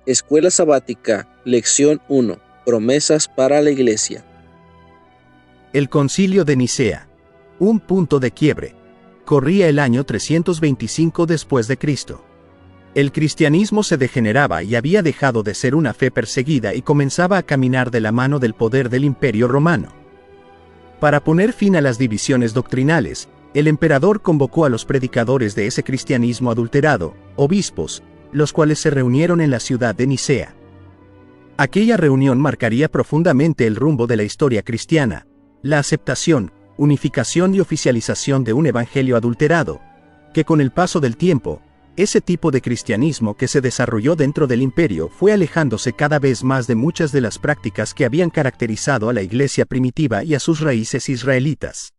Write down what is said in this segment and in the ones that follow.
Escuela Sabática, Lección 1. Promesas para la Iglesia. El Concilio de Nicea. Un punto de quiebre. Corría el año 325 después de Cristo. El cristianismo se degeneraba y había dejado de ser una fe perseguida y comenzaba a caminar de la mano del poder del Imperio Romano. Para poner fin a las divisiones doctrinales, el emperador convocó a los predicadores de ese cristianismo adulterado, obispos, los cuales se reunieron en la ciudad de Nicea. Aquella reunión marcaría profundamente el rumbo de la historia cristiana, la aceptación, unificación y oficialización de un evangelio adulterado, que con el paso del tiempo, ese tipo de cristianismo que se desarrolló dentro del imperio fue alejándose cada vez más de muchas de las prácticas que habían caracterizado a la iglesia primitiva y a sus raíces israelitas.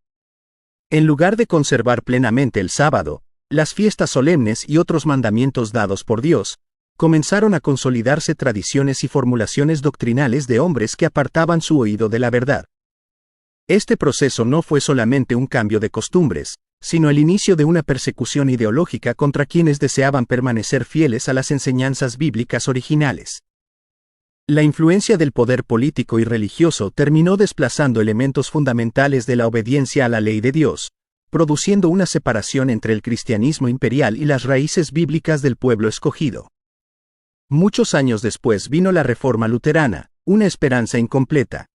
En lugar de conservar plenamente el sábado, las fiestas solemnes y otros mandamientos dados por Dios, comenzaron a consolidarse tradiciones y formulaciones doctrinales de hombres que apartaban su oído de la verdad. Este proceso no fue solamente un cambio de costumbres, sino el inicio de una persecución ideológica contra quienes deseaban permanecer fieles a las enseñanzas bíblicas originales. La influencia del poder político y religioso terminó desplazando elementos fundamentales de la obediencia a la ley de Dios, produciendo una separación entre el cristianismo imperial y las raíces bíblicas del pueblo escogido. Muchos años después vino la Reforma Luterana, una esperanza incompleta.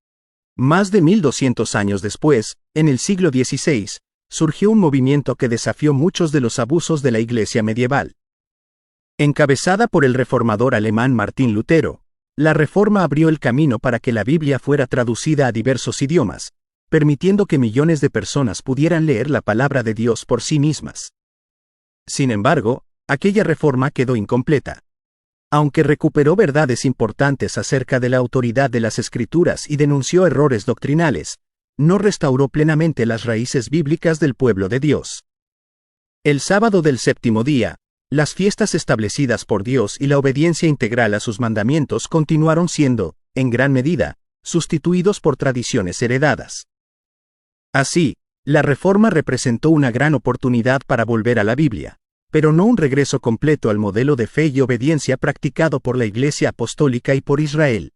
Más de 1200 años después, en el siglo XVI, surgió un movimiento que desafió muchos de los abusos de la Iglesia medieval. Encabezada por el reformador alemán Martín Lutero, la Reforma abrió el camino para que la Biblia fuera traducida a diversos idiomas, permitiendo que millones de personas pudieran leer la palabra de Dios por sí mismas. Sin embargo, aquella reforma quedó incompleta. Aunque recuperó verdades importantes acerca de la autoridad de las Escrituras y denunció errores doctrinales, no restauró plenamente las raíces bíblicas del pueblo de Dios. El sábado del séptimo día, las fiestas establecidas por Dios y la obediencia integral a sus mandamientos continuaron siendo, en gran medida, sustituidos por tradiciones heredadas. Así, la Reforma representó una gran oportunidad para volver a la Biblia, pero no un regreso completo al modelo de fe y obediencia practicado por la Iglesia Apostólica y por Israel.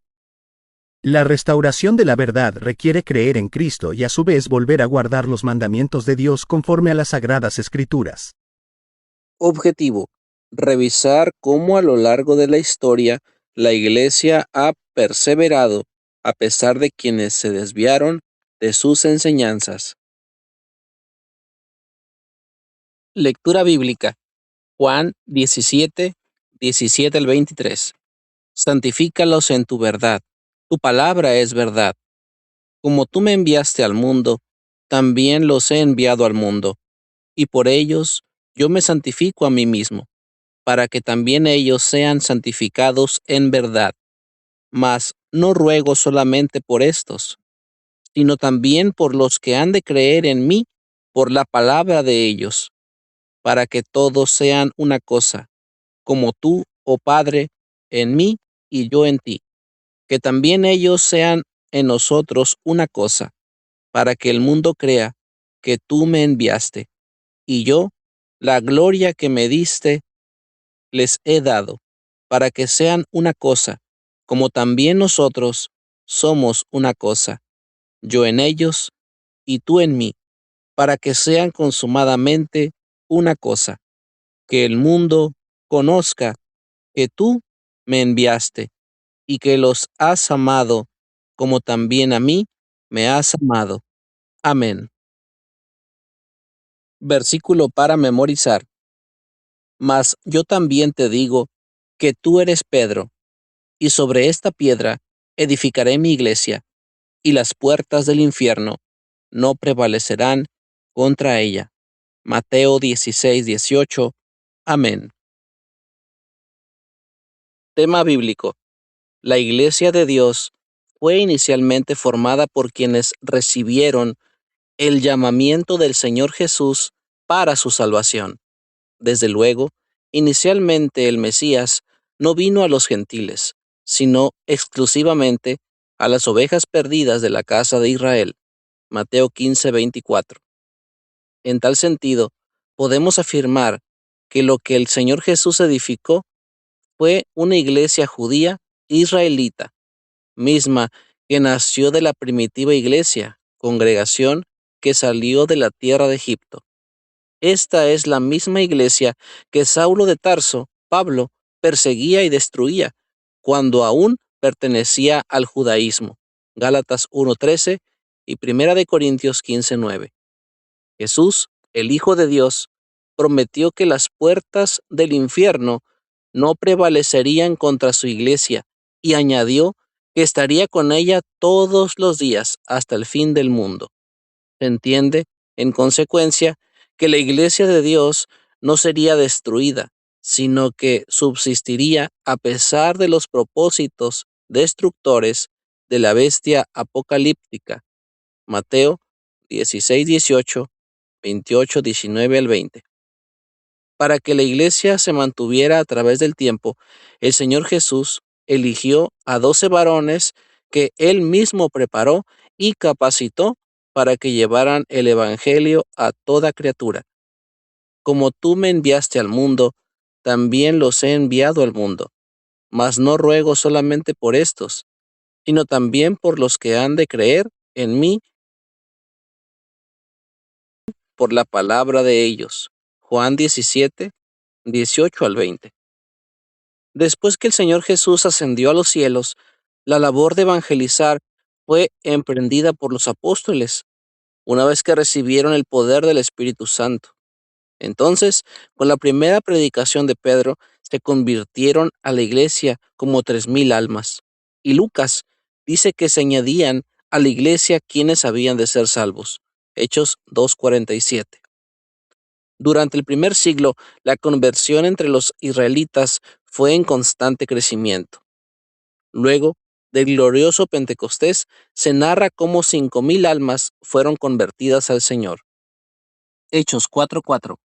La restauración de la verdad requiere creer en Cristo y a su vez volver a guardar los mandamientos de Dios conforme a las Sagradas Escrituras. Objetivo: revisar cómo a lo largo de la historia la Iglesia ha perseverado a pesar de quienes se desviaron de sus enseñanzas. Lectura bíblica. Juan 17, 17 al 23. Santifícalos en tu verdad. Tu palabra es verdad. Como tú me enviaste al mundo, también los he enviado al mundo, y por ellos yo me santifico a mí mismo, para que también ellos sean santificados en verdad. Mas no ruego solamente por estos, sino también por los que han de creer en mí por la palabra de ellos, para que todos sean una cosa, como tú, oh Padre, en mí y yo en ti, que también ellos sean en nosotros una cosa, para que el mundo crea que tú me enviaste, y yo, la gloria que me diste, les he dado, para que sean una cosa, como también nosotros somos una cosa, yo en ellos y tú en mí, para que sean consumadamente una cosa, que el mundo conozca que tú me enviaste y que los has amado, como también a mí me has amado. Amén. Versículo para memorizar. Mas yo también te digo que tú eres Pedro, y sobre esta piedra edificaré mi iglesia, y las puertas del infierno no prevalecerán contra ella. Mateo 16, 18. Amén. Tema bíblico. La Iglesia de Dios fue inicialmente formada por quienes recibieron el llamamiento del Señor Jesús para su salvación. Desde luego, inicialmente el Mesías no vino a los gentiles, sino exclusivamente a las ovejas perdidas de la casa de Israel. Mateo 15, 24. En tal sentido, podemos afirmar que lo que el Señor Jesús edificó fue una iglesia judía israelita, misma que nació de la primitiva iglesia, congregación que salió de la tierra de Egipto. Esta es la misma iglesia que Saulo de Tarso, Pablo, perseguía y destruía cuando aún pertenecía al judaísmo. Gálatas 1:13 y Primera de Corintios 15:9. Jesús, el Hijo de Dios, prometió que las puertas del infierno no prevalecerían contra su iglesia y añadió que estaría con ella todos los días hasta el fin del mundo. Se entiende, en consecuencia, que la iglesia de Dios no sería destruida, sino que subsistiría a pesar de los propósitos destructores de la bestia apocalíptica. Mateo 16:18, 28:19 al 20. Para que la iglesia se mantuviera a través del tiempo, el Señor Jesús eligió a 12 varones que Él mismo preparó y capacitó para que llevaran el Evangelio a toda criatura. Como tú me enviaste al mundo, también los he enviado al mundo. Mas no ruego solamente por estos, sino también por los que han de creer en mí por la palabra de ellos. Juan 17:18 al 20. Después que el Señor Jesús ascendió a los cielos, la labor de evangelizar fue emprendida por los apóstoles, una vez que recibieron el poder del Espíritu Santo. Entonces, con la primera predicación de Pedro, se convirtieron a la iglesia como 3,000 almas. Y Lucas dice que se añadían a la iglesia quienes habían de ser salvos. Hechos 2:47. Durante el primer siglo, la conversión entre los israelitas fue en constante crecimiento. Luego del glorioso Pentecostés, se narra cómo 5,000 almas fueron convertidas al Señor. Hechos 4:4.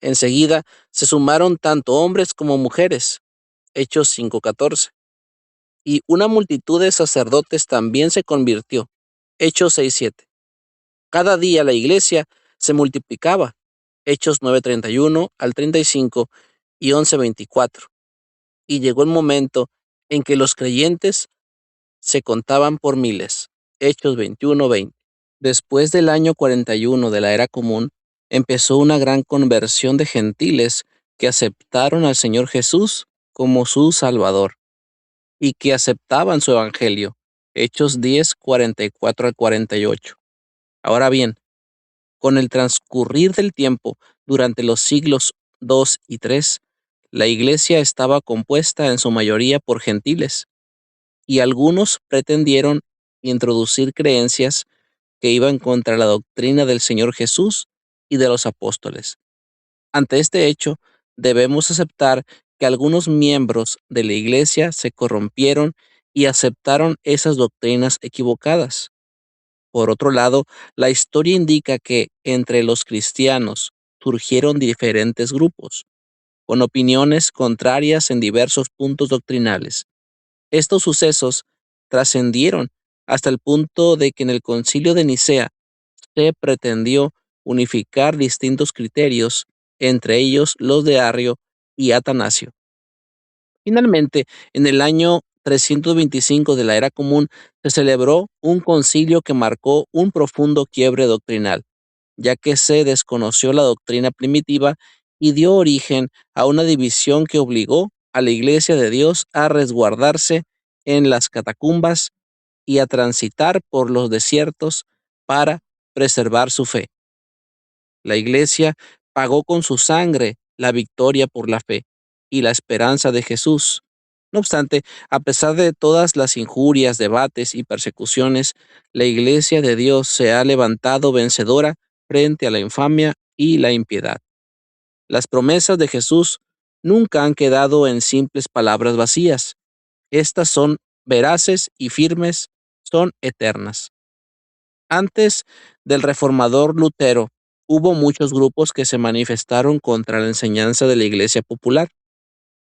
Enseguida se sumaron tanto hombres como mujeres. Hechos 5:14. Y una multitud de sacerdotes también se convirtió. Hechos 6:7. Cada día la iglesia se multiplicaba. Hechos 9:31 al 35 y 11:24. Y llegó el momento en que los creyentes se contaban por miles. Hechos 21:20. Después del año 41 de la era común, empezó una gran conversión de gentiles que aceptaron al Señor Jesús como su Salvador y que aceptaban su evangelio. Hechos 10:44 al 48. Ahora bien, con el transcurrir del tiempo, durante los siglos II y III, la iglesia estaba compuesta en su mayoría por gentiles, y algunos pretendieron introducir creencias que iban contra la doctrina del Señor Jesús y de los apóstoles. Ante este hecho, debemos aceptar que algunos miembros de la iglesia se corrompieron y aceptaron esas doctrinas equivocadas. Por otro lado, la historia indica que entre los cristianos surgieron diferentes grupos, con opiniones contrarias en diversos puntos doctrinales. Estos sucesos trascendieron hasta el punto de que en el Concilio de Nicea se pretendió unificar distintos criterios, entre ellos los de Arrio y Atanasio. Finalmente, en el año 325 de la era común, se celebró un concilio que marcó un profundo quiebre doctrinal, ya que se desconoció la doctrina primitiva y dio origen a una división que obligó a la Iglesia de Dios a resguardarse en las catacumbas y a transitar por los desiertos para preservar su fe. La Iglesia pagó con su sangre la victoria por la fe y la esperanza de Jesús. No obstante, a pesar de todas las injurias, debates y persecuciones, la Iglesia de Dios se ha levantado vencedora frente a la infamia y la impiedad. Las promesas de Jesús nunca han quedado en simples palabras vacías. Estas son veraces y firmes, son eternas. Antes del reformador Lutero, hubo muchos grupos que se manifestaron contra la enseñanza de la Iglesia popular.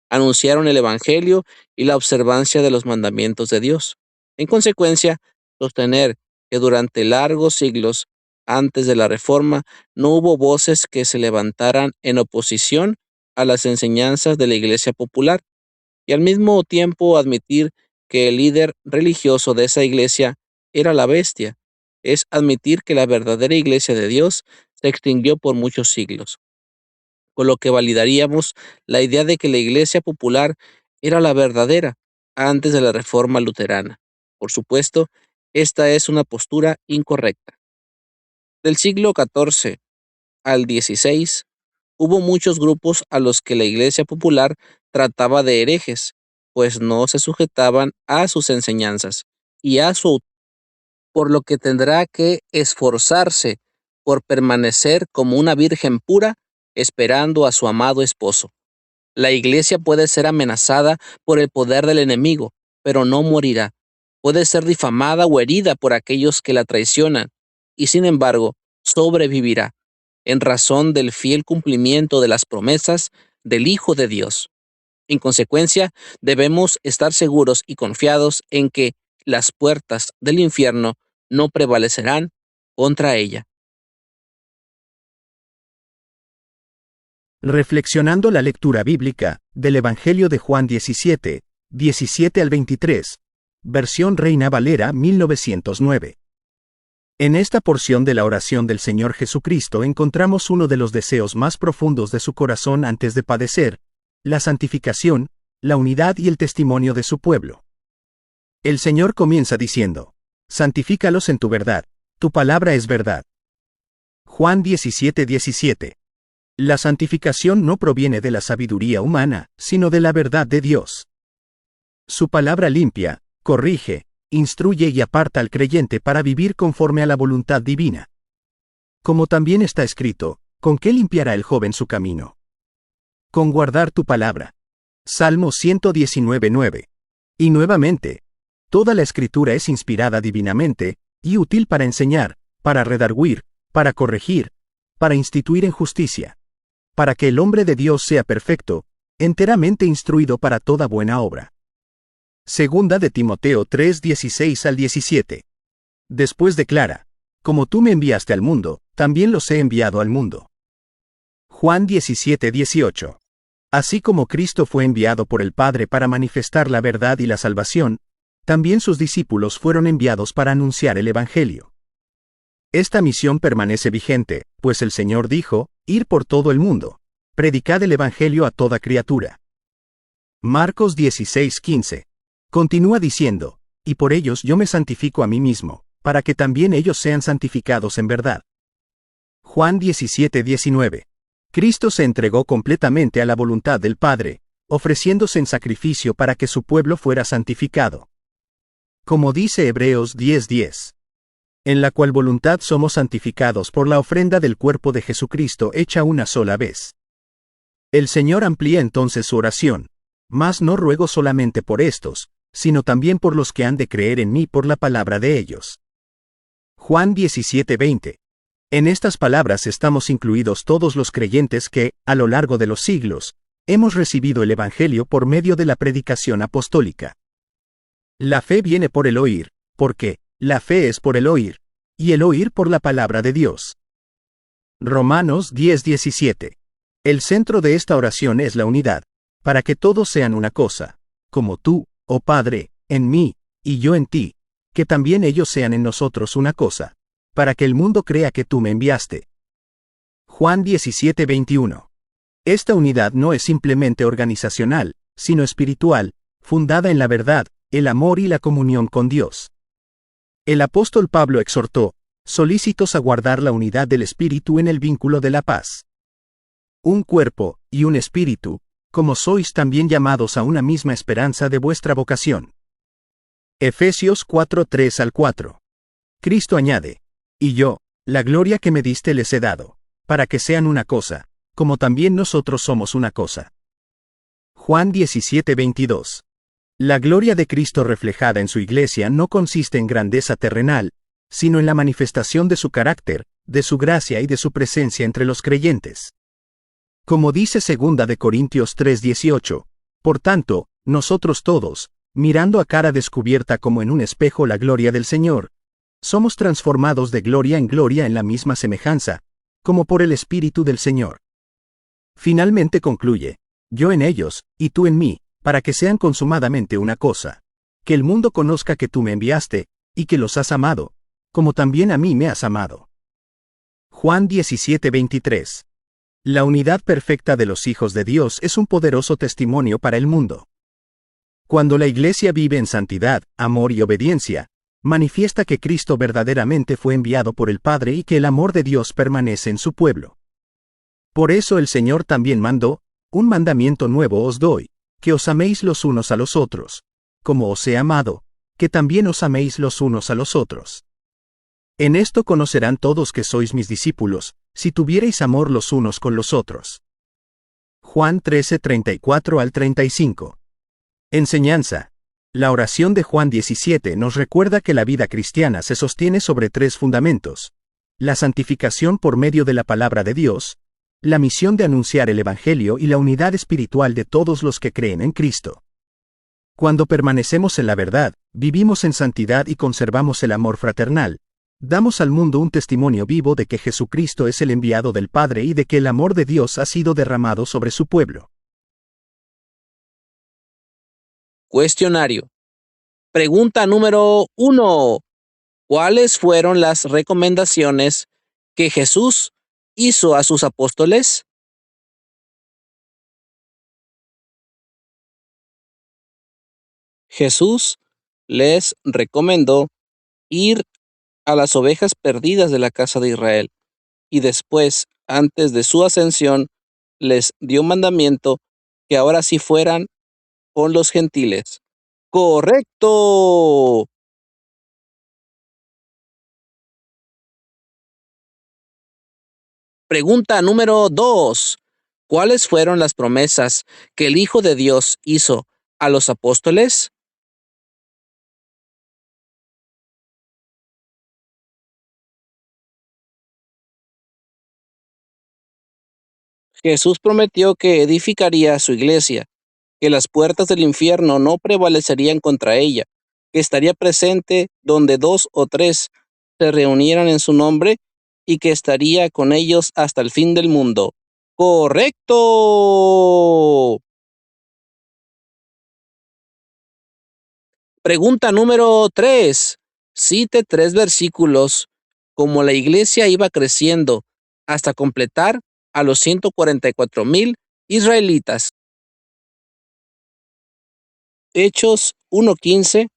Anunciaron el Evangelio y la observancia de los mandamientos de Dios. En consecuencia, sostener que durante largos siglos antes de la Reforma no hubo voces que se levantaran en oposición a las enseñanzas de la Iglesia popular y al mismo tiempo admitir que el líder religioso de esa iglesia era la bestia. Es admitir que la verdadera iglesia de Dios se extinguió por muchos siglos, con lo que validaríamos la idea de que la iglesia popular era la verdadera antes de la reforma luterana. Por supuesto, esta es una postura incorrecta. Del siglo XIV al XVI, hubo muchos grupos a los que la Iglesia Popular trataba de herejes, pues no se sujetaban a sus enseñanzas y a su por lo que tendrá que esforzarse por permanecer como una virgen pura esperando a su amado esposo. La Iglesia puede ser amenazada por el poder del enemigo, pero no morirá. Puede ser difamada o herida por aquellos que la traicionan, y sin embargo, sobrevivirá en razón del fiel cumplimiento de las promesas del Hijo de Dios. En consecuencia, debemos estar seguros y confiados en que las puertas del infierno no prevalecerán contra ella. Reflexionando la lectura bíblica del Evangelio de Juan 17, 17 al 23, versión Reina Valera 1909. En esta porción de la oración del Señor Jesucristo encontramos uno de los deseos más profundos de su corazón antes de padecer, la santificación, la unidad y el testimonio de su pueblo. El Señor comienza diciendo: santifícalos en tu verdad, tu palabra es verdad. Juan 17, 17. La santificación no proviene de la sabiduría humana, sino de la verdad de Dios. Su palabra limpia, corrige, instruye y aparta al creyente para vivir conforme a la voluntad divina. Como también está escrito, ¿con qué limpiará el joven su camino? Con guardar tu palabra. Salmo 119, 9. Y nuevamente, toda la Escritura es inspirada divinamente, y útil para enseñar, para redarguir, para corregir, para instituir en justicia, para que el hombre de Dios sea perfecto, enteramente instruido para toda buena obra. Segunda de Timoteo 3, 16 al 17. Después declara: como tú me enviaste al mundo, también los he enviado al mundo. Juan 17, 18. Así como Cristo fue enviado por el Padre para manifestar la verdad y la salvación, también sus discípulos fueron enviados para anunciar el Evangelio. Esta misión permanece vigente, pues el Señor dijo: ir por todo el mundo, predicad el Evangelio a toda criatura. Marcos 16, 15. Continúa diciendo: y por ellos yo me santifico a mí mismo, para que también ellos sean santificados en verdad. Juan 17, 19. Cristo se entregó completamente a la voluntad del Padre, ofreciéndose en sacrificio para que su pueblo fuera santificado. Como dice Hebreos 10, 10. En la cual voluntad somos santificados por la ofrenda del cuerpo de Jesucristo hecha una sola vez. El Señor amplía entonces su oración: mas no ruego solamente por estos, sino también por los que han de creer en mí por la palabra de ellos. Juan 17, 20. En estas palabras estamos incluidos todos los creyentes que, a lo largo de los siglos, hemos recibido el Evangelio por medio de la predicación apostólica. La fe viene por el oír, porque la fe es por el oír, y el oír por la palabra de Dios. Romanos 10, 17. El centro de esta oración es la unidad, para que todos sean una cosa, como tú, oh Padre, en mí, y yo en ti, que también ellos sean en nosotros una cosa, para que el mundo crea que tú me enviaste. Juan 17, 21. Esta unidad no es simplemente organizacional, sino espiritual, fundada en la verdad, el amor y la comunión con Dios. El apóstol Pablo exhortó: solícitos a guardar la unidad del espíritu en el vínculo de la paz. Un cuerpo, y un espíritu, como sois también llamados a una misma esperanza de vuestra vocación. Efesios 4, 3 al 4. Cristo añade: y yo, la gloria que me diste les he dado, para que sean una cosa, como también nosotros somos una cosa. Juan 17, 22. La gloria de Cristo reflejada en su iglesia no consiste en grandeza terrenal, sino en la manifestación de su carácter, de su gracia y de su presencia entre los creyentes. Como dice 2 de Corintios 3, 18, por tanto, nosotros todos, mirando a cara descubierta como en un espejo la gloria del Señor, somos transformados de gloria en la misma semejanza, como por el Espíritu del Señor. Finalmente concluye, yo en ellos, y tú en mí, para que sean consumadamente una cosa. Que el mundo conozca que tú me enviaste, y que los has amado, como también a mí me has amado. Juan 17:23. La unidad perfecta de los hijos de Dios es un poderoso testimonio para el mundo. Cuando la Iglesia vive en santidad, amor y obediencia, manifiesta que Cristo verdaderamente fue enviado por el Padre y que el amor de Dios permanece en su pueblo. Por eso el Señor también mandó, un mandamiento nuevo os doy, que os améis los unos a los otros, como os he amado, que también os améis los unos a los otros. En esto conocerán todos que sois mis discípulos, si tuvierais amor los unos con los otros. Juan 13:34 al 35. Enseñanza. La oración de Juan 17 nos recuerda que la vida cristiana se sostiene sobre tres fundamentos: la santificación por medio de la palabra de Dios, la misión de anunciar el Evangelio y la unidad espiritual de todos los que creen en Cristo. Cuando permanecemos en la verdad, vivimos en santidad y conservamos el amor fraternal, damos al mundo un testimonio vivo de que Jesucristo es el enviado del Padre y de que el amor de Dios ha sido derramado sobre su pueblo. Cuestionario. Pregunta número 1. ¿Cuáles fueron las recomendaciones que Jesús hizo a sus apóstoles? Jesús les recomendó ir a las ovejas perdidas de la casa de Israel y después, antes de su ascensión, les dio mandamiento que ahora sí fueran con los gentiles. ¡Correcto! Pregunta número 2. ¿Cuáles fueron las promesas que el Hijo de Dios hizo a los apóstoles? Jesús prometió que edificaría su iglesia, que las puertas del infierno no prevalecerían contra ella, que estaría presente donde 2 o 3 se reunieran en su nombre y que estaría con ellos hasta el fin del mundo. ¡Correcto! Pregunta número 3. Cite 3 versículos como la iglesia iba creciendo hasta completar a los 144,000 israelitas. Hechos 1:15.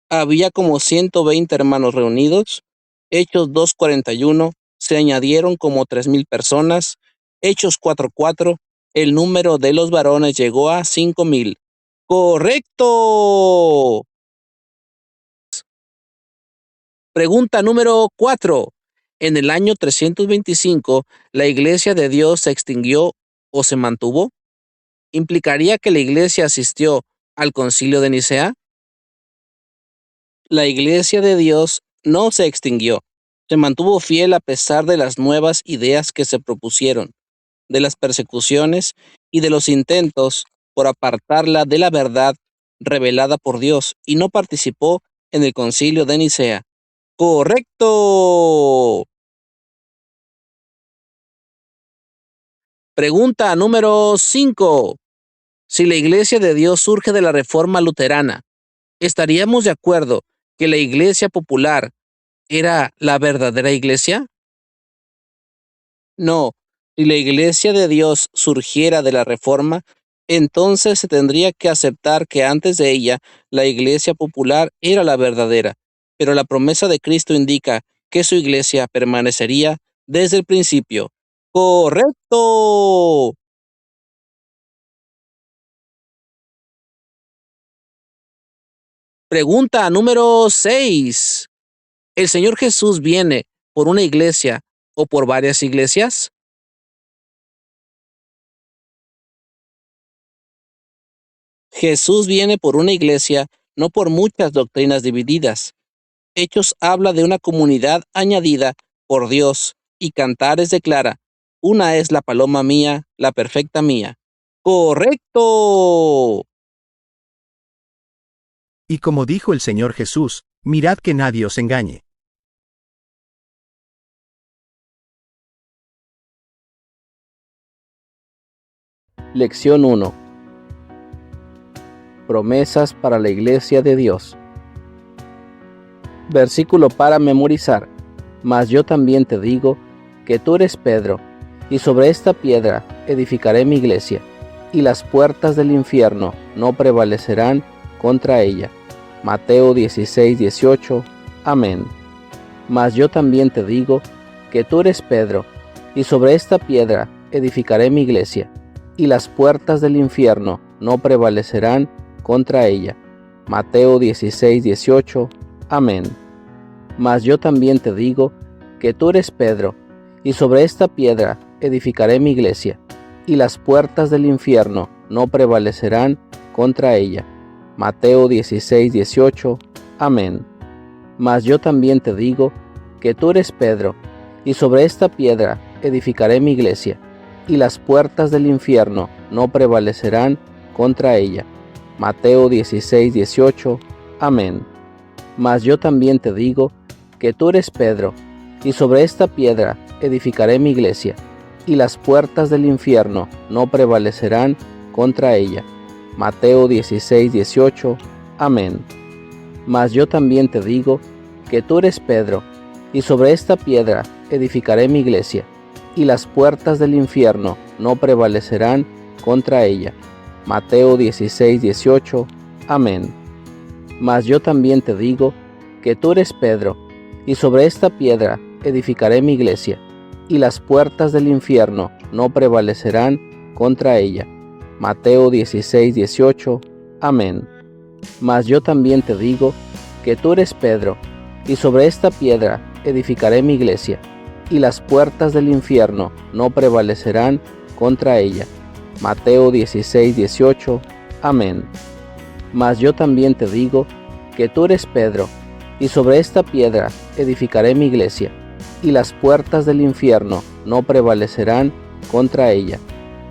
Había como 120 hermanos reunidos. Hechos 2:41. Se añadieron como 3,000 personas. Hechos 4:4. El número de los varones llegó a 5,000. ¡Correcto! Pregunta número 4. ¿En el año 325 la iglesia de Dios se extinguió o se mantuvo? ¿Implicaría que la iglesia asistió al concilio de Nicea? La iglesia de Dios no se extinguió. Se mantuvo fiel a pesar de las nuevas ideas que se propusieron, de las persecuciones y de los intentos por apartarla de la verdad revelada por Dios, y no participó en el concilio de Nicea. ¡Correcto! Pregunta número 5. Si la iglesia de Dios surge de la reforma luterana, ¿estaríamos de acuerdo que la iglesia popular era la verdadera iglesia? No. Si la iglesia de Dios surgiera de la reforma, entonces se tendría que aceptar que antes de ella la iglesia popular era la verdadera, pero la promesa de Cristo indica que su iglesia permanecería desde el principio. ¡Correcto! Pregunta número 6. ¿El Señor Jesús viene por una iglesia o por varias iglesias? Jesús viene por una iglesia, no por muchas doctrinas divididas. Hechos habla de una comunidad añadida por Dios y Cantares declara, una es la paloma mía, la perfecta mía. ¡Correcto! Y como dijo el Señor Jesús, mirad que nadie os engañe. Lección 1. Promesas para la Iglesia de Dios. Versículo para memorizar. Mas yo también te digo que tú eres Pedro, y sobre esta piedra edificaré mi iglesia, y las puertas del infierno no prevalecerán contra ella. Mateo 16:18. Amén. Mas yo también te digo que tú eres Pedro, y sobre esta piedra edificaré mi iglesia, y las puertas del infierno no prevalecerán contra ella. Mateo 16:18. Amén. Mas yo también te digo que tú eres Pedro, y sobre esta piedra edificaré mi iglesia, y las puertas del infierno no prevalecerán contra ella. Mateo 16:18. Amén. Mas yo también te digo que tú eres Pedro, y sobre esta piedra edificaré mi iglesia, y las puertas del infierno no prevalecerán contra ella. Mateo 16:18. Amén. Mas yo también te digo que tú eres Pedro, y sobre esta piedra edificaré mi iglesia, y las puertas del infierno no prevalecerán contra ella. Mateo 16:18. Amén. Mas yo también te digo que tú eres Pedro, y sobre esta piedra edificaré mi iglesia, y las puertas del infierno no prevalecerán contra ella. Mateo 16:18. Amén. Mas yo también te digo que tú eres Pedro, y sobre esta piedra edificaré mi iglesia, y las puertas del infierno no prevalecerán contra ella. Mateo 16:18. Amén. Mas yo también te digo que tú eres Pedro, y sobre esta piedra edificaré mi iglesia, y las puertas del infierno no prevalecerán contra ella. Mateo 16:18. Amén. Mas yo también te digo que tú eres Pedro, y sobre esta piedra edificaré mi iglesia, y las puertas del infierno no prevalecerán contra ella.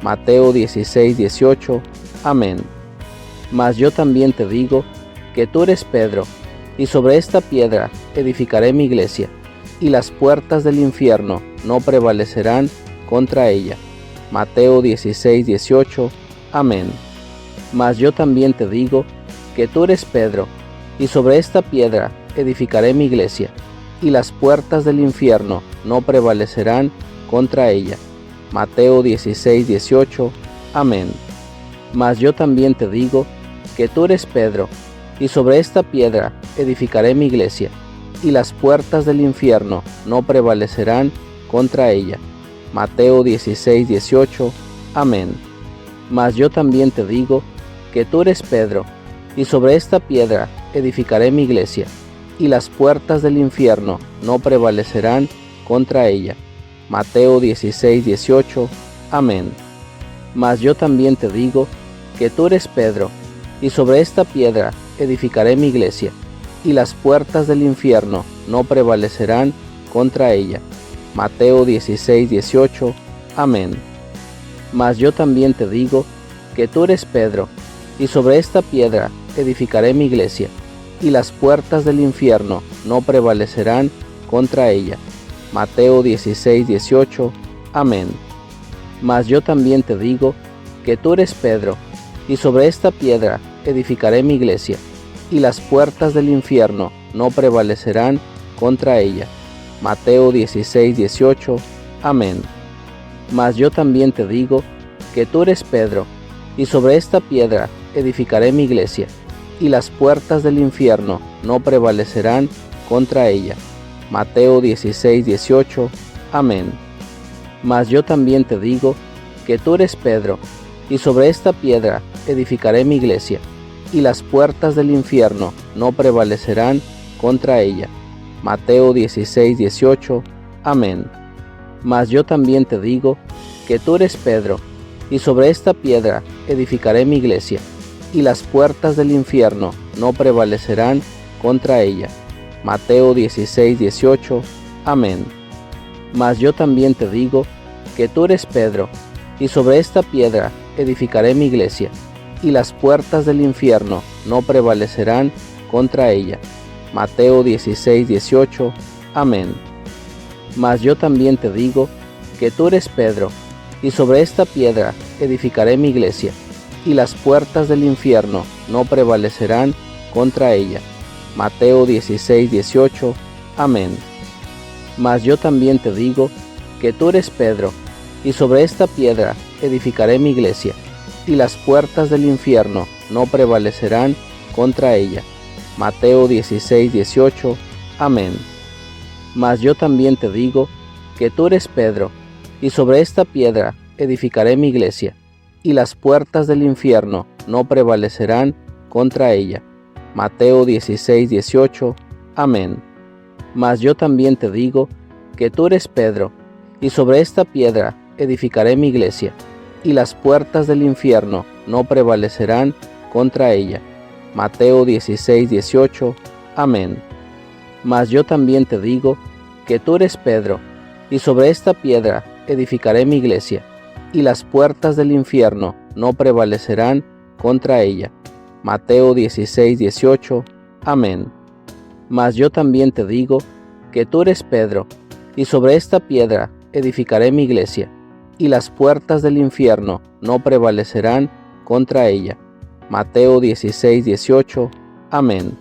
Mateo 16:18. Amén. Mas yo también te digo que tú eres Pedro, y sobre esta piedra edificaré mi iglesia, y las puertas del infierno no prevalecerán contra ella. Mateo 16:18. Amén. Mas yo también te digo que tú eres Pedro, y sobre esta piedra edificaré mi iglesia, y las puertas del infierno no prevalecerán contra ella. Mateo 16:18. Amén. Mas yo también te digo que tú eres Pedro, y sobre esta piedra edificaré mi iglesia, y las puertas del infierno no prevalecerán contra ella. Mateo 16:18. Amén. Mas yo también te digo que tú eres Pedro, y sobre esta piedra edificaré mi iglesia, y las puertas del infierno no prevalecerán contra ella. Mateo 16:18. Amén. Mas yo también te digo que tú eres Pedro, y sobre esta piedra edificaré mi iglesia, y las puertas del infierno no prevalecerán contra ella. Mateo 16:18. Amén. Mas yo también te digo que tú eres Pedro, y sobre esta piedra edificaré mi iglesia, y las puertas del infierno no prevalecerán contra ella. Mateo 16:18. Amén. Mas yo también te digo que tú eres Pedro, y sobre esta piedra edificaré mi iglesia, y las puertas del infierno no prevalecerán contra ella. Mateo 16:18. Amén. Mas yo también te digo que tú eres Pedro, y sobre esta piedra edificaré mi iglesia, y las puertas del infierno no prevalecerán contra ella. Mateo 16:18. Amén. Mas yo también te digo que tú eres Pedro, y sobre esta piedra edificaré mi iglesia, y las puertas del infierno no prevalecerán contra ella. Mateo 16:18. Amén. Mas yo también te digo que tú eres Pedro, y sobre esta piedra edificaré mi iglesia, y las puertas del infierno no prevalecerán contra ella. Mateo 16:18. Amén. Mas yo también te digo que tú eres Pedro, y sobre esta piedra edificaré mi iglesia, y las puertas del infierno no prevalecerán contra ella. Mateo 16:18. Amén. Mas yo también te digo que tú eres Pedro, y sobre esta piedra edificaré mi iglesia, y las puertas del infierno no prevalecerán contra ella. Mateo 16:18. Amén. Mas yo también te digo que tú eres Pedro, y sobre esta piedra edificaré mi iglesia, y las puertas del infierno no prevalecerán contra ella. Mateo 16:18. Amén. Mas yo también te digo que tú eres Pedro, y sobre esta piedra edificaré mi iglesia, y las puertas del infierno no prevalecerán contra ella. Mateo 16:18. Amén. Mas yo también te digo que tú eres Pedro, y sobre esta piedra edificaré mi iglesia, y las puertas del infierno no prevalecerán contra ella. Mateo 16:18. Amén. Mas yo también te digo que tú eres Pedro, y sobre esta piedra edificaré mi iglesia, y las puertas del infierno no prevalecerán contra ella. Mateo 16:18. Amén. Mas yo también te digo que tú eres Pedro, y sobre esta piedra edificaré mi iglesia, y las puertas del infierno no prevalecerán contra ella. Mateo 16:18. Amén.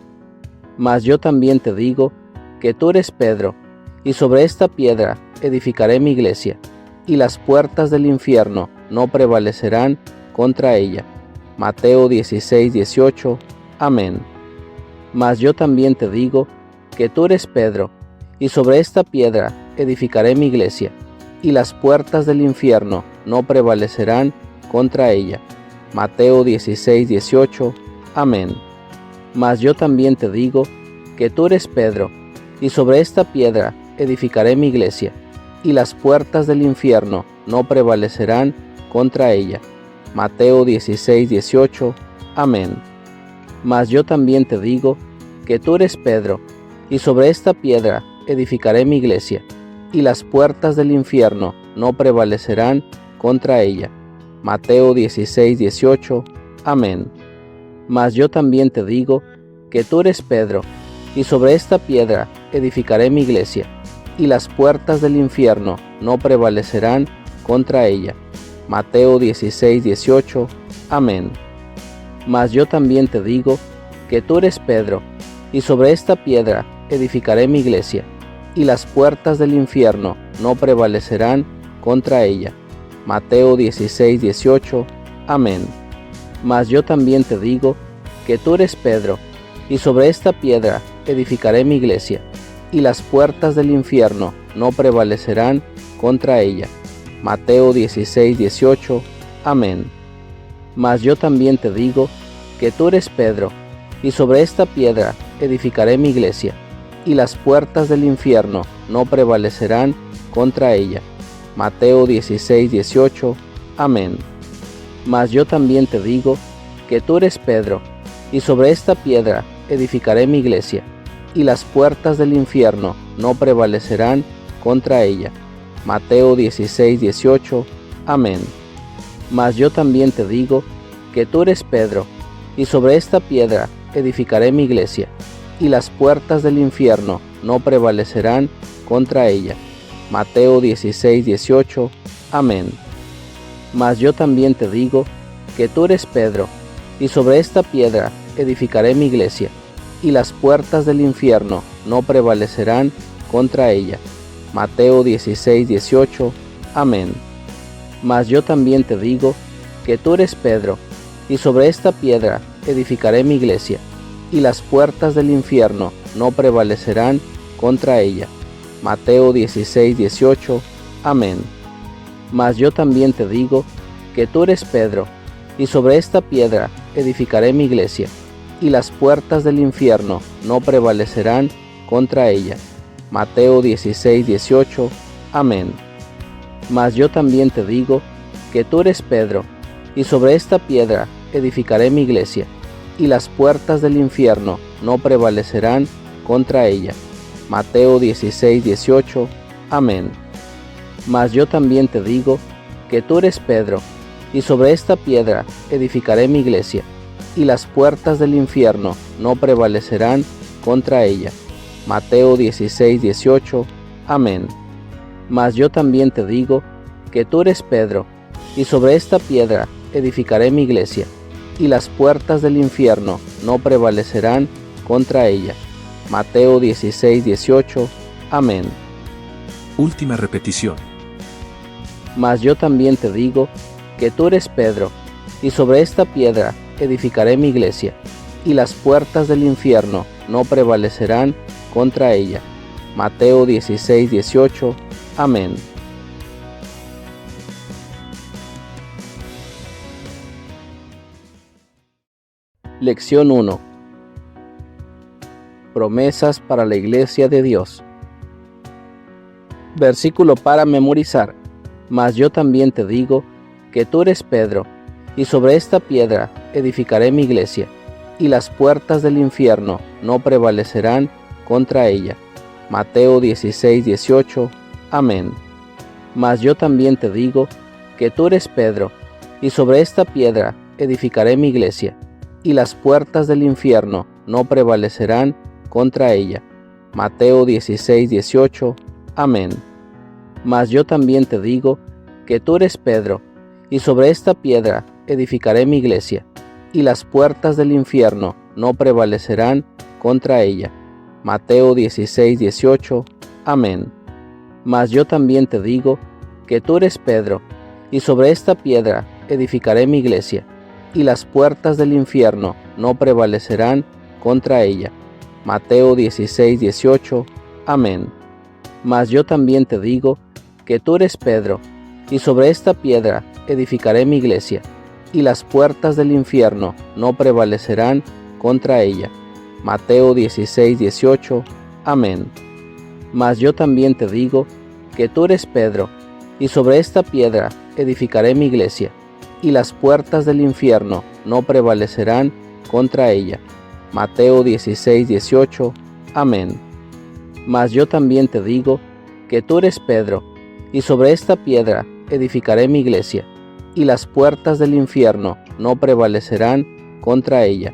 Mas yo también te digo que tú eres Pedro, y sobre esta piedra edificaré mi iglesia, y las puertas del infierno no prevalecerán contra ella. Mateo 16:18. Amén. Mas yo también te digo que tú eres Pedro, y sobre esta piedra edificaré mi iglesia, y las puertas del infierno no prevalecerán contra ella. Mateo 16:18. Amén. Mas yo también te digo que tú eres Pedro, y sobre esta piedra edificaré mi iglesia, y las puertas del infierno no prevalecerán contra ella. Mateo 16:18. Amén. Mas yo también te digo que tú eres Pedro, y sobre esta piedra edificaré mi iglesia, y las puertas del infierno no prevalecerán contra ella. Mateo 16:18. Amén. Mas yo también te digo que tú eres Pedro, y sobre esta piedra edificaré mi iglesia, y las puertas del infierno no prevalecerán contra ella. Mateo 16:18. Amén. Mas yo también te digo que tú eres Pedro, y sobre esta piedra edificaré mi iglesia, y las puertas del infierno no prevalecerán contra ella. Mateo 16:18. Amén. Mas yo también te digo que tú eres Pedro, y sobre esta piedra edificaré mi iglesia, y las puertas del infierno no prevalecerán contra ella. Mateo 16:18. Amén. Mas yo también te digo que tú eres Pedro, y sobre esta piedra edificaré mi iglesia, y las puertas del infierno no prevalecerán contra ella. Mateo 16:18. Amén. Mas yo también te digo que tú eres Pedro, y sobre esta piedra edificaré mi iglesia, y las puertas del infierno no prevalecerán contra ella. Mateo 16:18. Amén. Mas yo también te digo que tú eres Pedro, y sobre esta piedra edificaré mi iglesia, y las puertas del infierno no prevalecerán contra ella. Mateo 16:18. Amén. Mas yo también te digo que tú eres Pedro, y sobre esta piedra edificaré mi iglesia, y las puertas del infierno no prevalecerán contra ella. Mateo 16:18. Amén. Mas yo también te digo que tú eres Pedro, y sobre esta piedra edificaré mi iglesia, y las puertas del infierno no prevalecerán contra ella. Mateo 16:18. Amén. Mas yo también te digo que tú eres Pedro, y sobre esta piedra edificaré mi iglesia, y las puertas del infierno no prevalecerán contra ella. Mateo 16:18. Amén. Mas yo también te digo que tú eres Pedro, y sobre esta piedra edificaré mi iglesia, y las puertas del infierno no prevalecerán contra ella. Mateo 16:18. Amén. Mas yo también te digo que tú eres Pedro, y sobre esta piedra edificaré mi iglesia, y las puertas del infierno no prevalecerán contra ella. Mateo 16:18. Amén. Mas yo también te digo que tú eres Pedro, y sobre esta piedra edificaré mi iglesia, y las puertas del infierno no prevalecerán contra ella. Mateo 16:18. Amén. Última repetición. Mas yo también te digo que tú eres Pedro, y sobre esta piedra edificaré mi iglesia, y las puertas del infierno no prevalecerán contra ella. Mateo 16:18. Amén. Lección 1. Promesas para la Iglesia de Dios. Versículo para memorizar. Mas yo también te digo que tú eres Pedro, y sobre esta piedra edificaré mi iglesia, y las puertas del infierno no prevalecerán contra ella. Mateo 16:18. Amén. Mas yo también te digo que tú eres Pedro, y sobre esta piedra edificaré mi iglesia, y las puertas del infierno no prevalecerán contra ella. Mateo 16:18. Amén. Mas yo también te digo que tú eres Pedro, y sobre esta piedra edificaré mi iglesia, y las puertas del infierno no prevalecerán contra ella. Mateo 16:18. Amén. Mas yo también te digo que tú eres Pedro, y sobre esta piedra edificaré mi iglesia, y las puertas del infierno no prevalecerán contra ella. Mateo 16:18. Amén. Mas yo también te digo que tú eres Pedro, y sobre esta piedra edificaré mi iglesia, y las puertas del infierno no prevalecerán contra ella. Mateo 16:18. Amén. Mas yo también te digo que tú eres Pedro, y sobre esta piedra edificaré mi iglesia, y las puertas del infierno no prevalecerán contra ella. Mateo 16:18. Amén. Mas yo también te digo que tú eres Pedro, y sobre esta piedra edificaré mi iglesia, y las puertas del infierno no prevalecerán contra ella.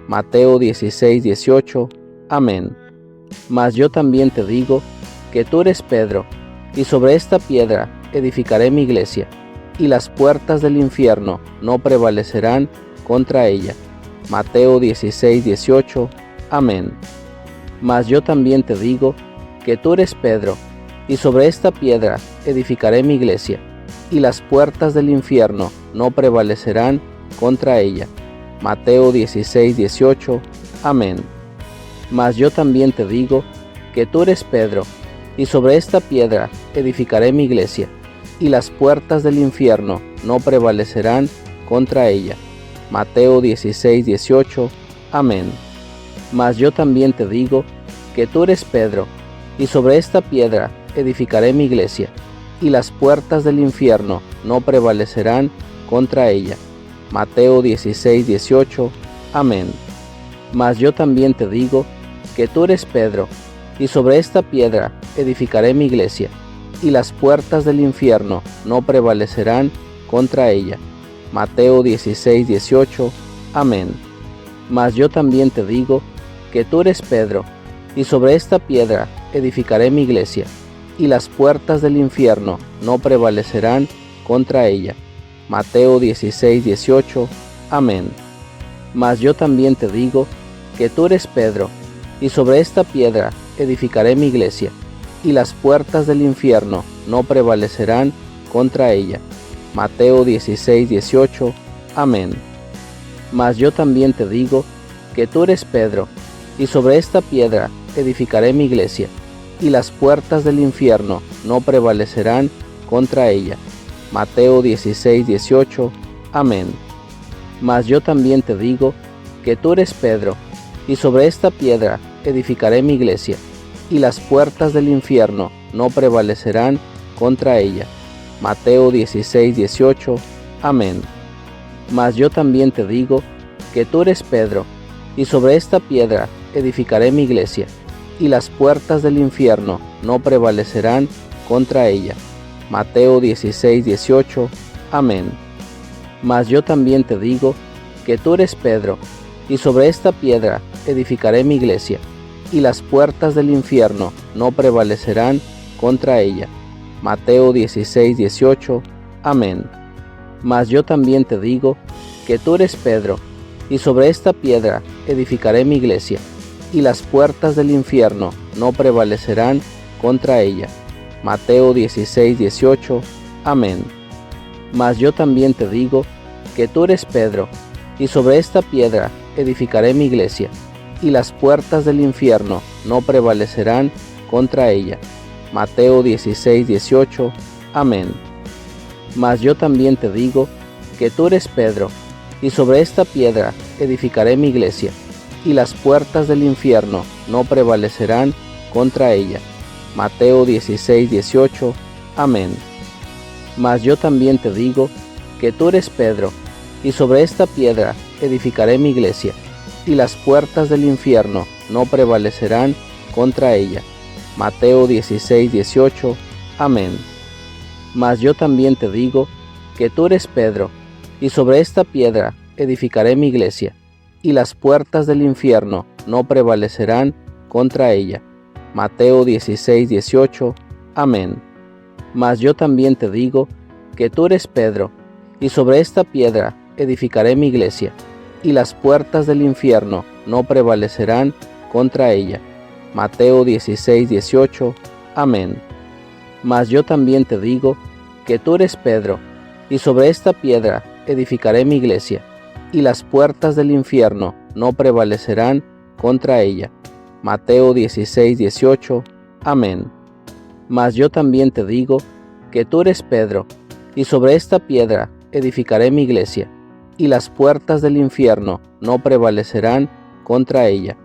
Mateo 16:18. Amén. Mas yo también te digo que tú eres Pedro, y sobre esta piedra edificaré mi iglesia, y las puertas del infierno no prevalecerán contra ella. Mateo 16:18. Amén. Mas yo también te digo que tú eres Pedro, y sobre esta piedra edificaré mi iglesia, y las puertas del infierno no prevalecerán contra ella. Mateo 16:18. Amén. Mas yo también te digo que tú eres Pedro, y sobre esta piedra edificaré mi iglesia, y las puertas del infierno no prevalecerán contra ella. Mateo 16:18. Amén. Mas yo también te digo que tú eres Pedro, y sobre esta piedra edificaré mi iglesia, y las puertas del infierno no prevalecerán contra ella. Mateo 16:18. Amén. Mas yo también te digo que tú eres Pedro, y sobre esta piedra edificaré mi iglesia, y las puertas del infierno no prevalecerán contra ella. Mateo 16:18. Amén. Mas yo también te digo que tú eres Pedro, y sobre esta piedra edificaré mi iglesia, y las puertas del infierno no prevalecerán contra ella. Mateo 16:18. Amén. Mas yo también te digo que tú eres Pedro, y sobre esta piedra edificaré mi iglesia, y las puertas del infierno no prevalecerán contra ella. Mateo 16:18. Amén. Mas yo también te digo que tú eres Pedro, y sobre esta piedra edificaré mi iglesia, y las puertas del infierno no prevalecerán contra ella. Mateo 16:18. Amén. Mas yo también te digo que tú eres Pedro, y sobre esta piedra edificaré mi iglesia, y las puertas del infierno no prevalecerán contra ella. Mateo 16:18. Amén. Mas yo también te digo que tú eres Pedro, y sobre esta piedra edificaré mi iglesia, y las puertas del infierno no prevalecerán contra ella. Mateo 16:18. Amén. Mas yo también te digo que tú eres Pedro, y sobre esta piedra edificaré mi iglesia, y las puertas del infierno no prevalecerán contra ella. Mateo 16:18. Amén. Mas yo también te digo que tú eres Pedro, y sobre esta piedra edificaré mi iglesia, y las puertas del infierno no prevalecerán contra ella. Mateo 16:18. Amén. Mas yo también te digo que tú eres Pedro, y sobre esta piedra edificaré mi iglesia, y las puertas del infierno no prevalecerán contra ella. Mateo 16:18. Amén. Mas yo también te digo que tú eres Pedro, y sobre esta piedra edificaré mi iglesia, y las puertas del infierno no prevalecerán contra ella. Mateo 16:18. Amén. Mas yo también te digo que tú eres Pedro, y sobre esta piedra edificaré mi iglesia, y las puertas del infierno no prevalecerán contra ella. Mateo 16:18. Amén. Mas yo también te digo que tú eres Pedro, y sobre esta piedra edificaré mi iglesia, y las puertas del infierno no prevalecerán contra ella. Mateo 16:18. Amén. Mas yo también te digo que tú eres Pedro, y sobre esta piedra edificaré mi iglesia, y las puertas del infierno no prevalecerán contra ella. Mateo 16:18. Amén. Mas yo también te digo que tú eres Pedro, y sobre esta piedra edificaré mi iglesia, y las puertas del infierno no prevalecerán contra ella. Mateo 16:18. Amén. Mas yo también te digo que tú eres Pedro, y sobre esta piedra edificaré mi iglesia, y las puertas del infierno no prevalecerán contra ella.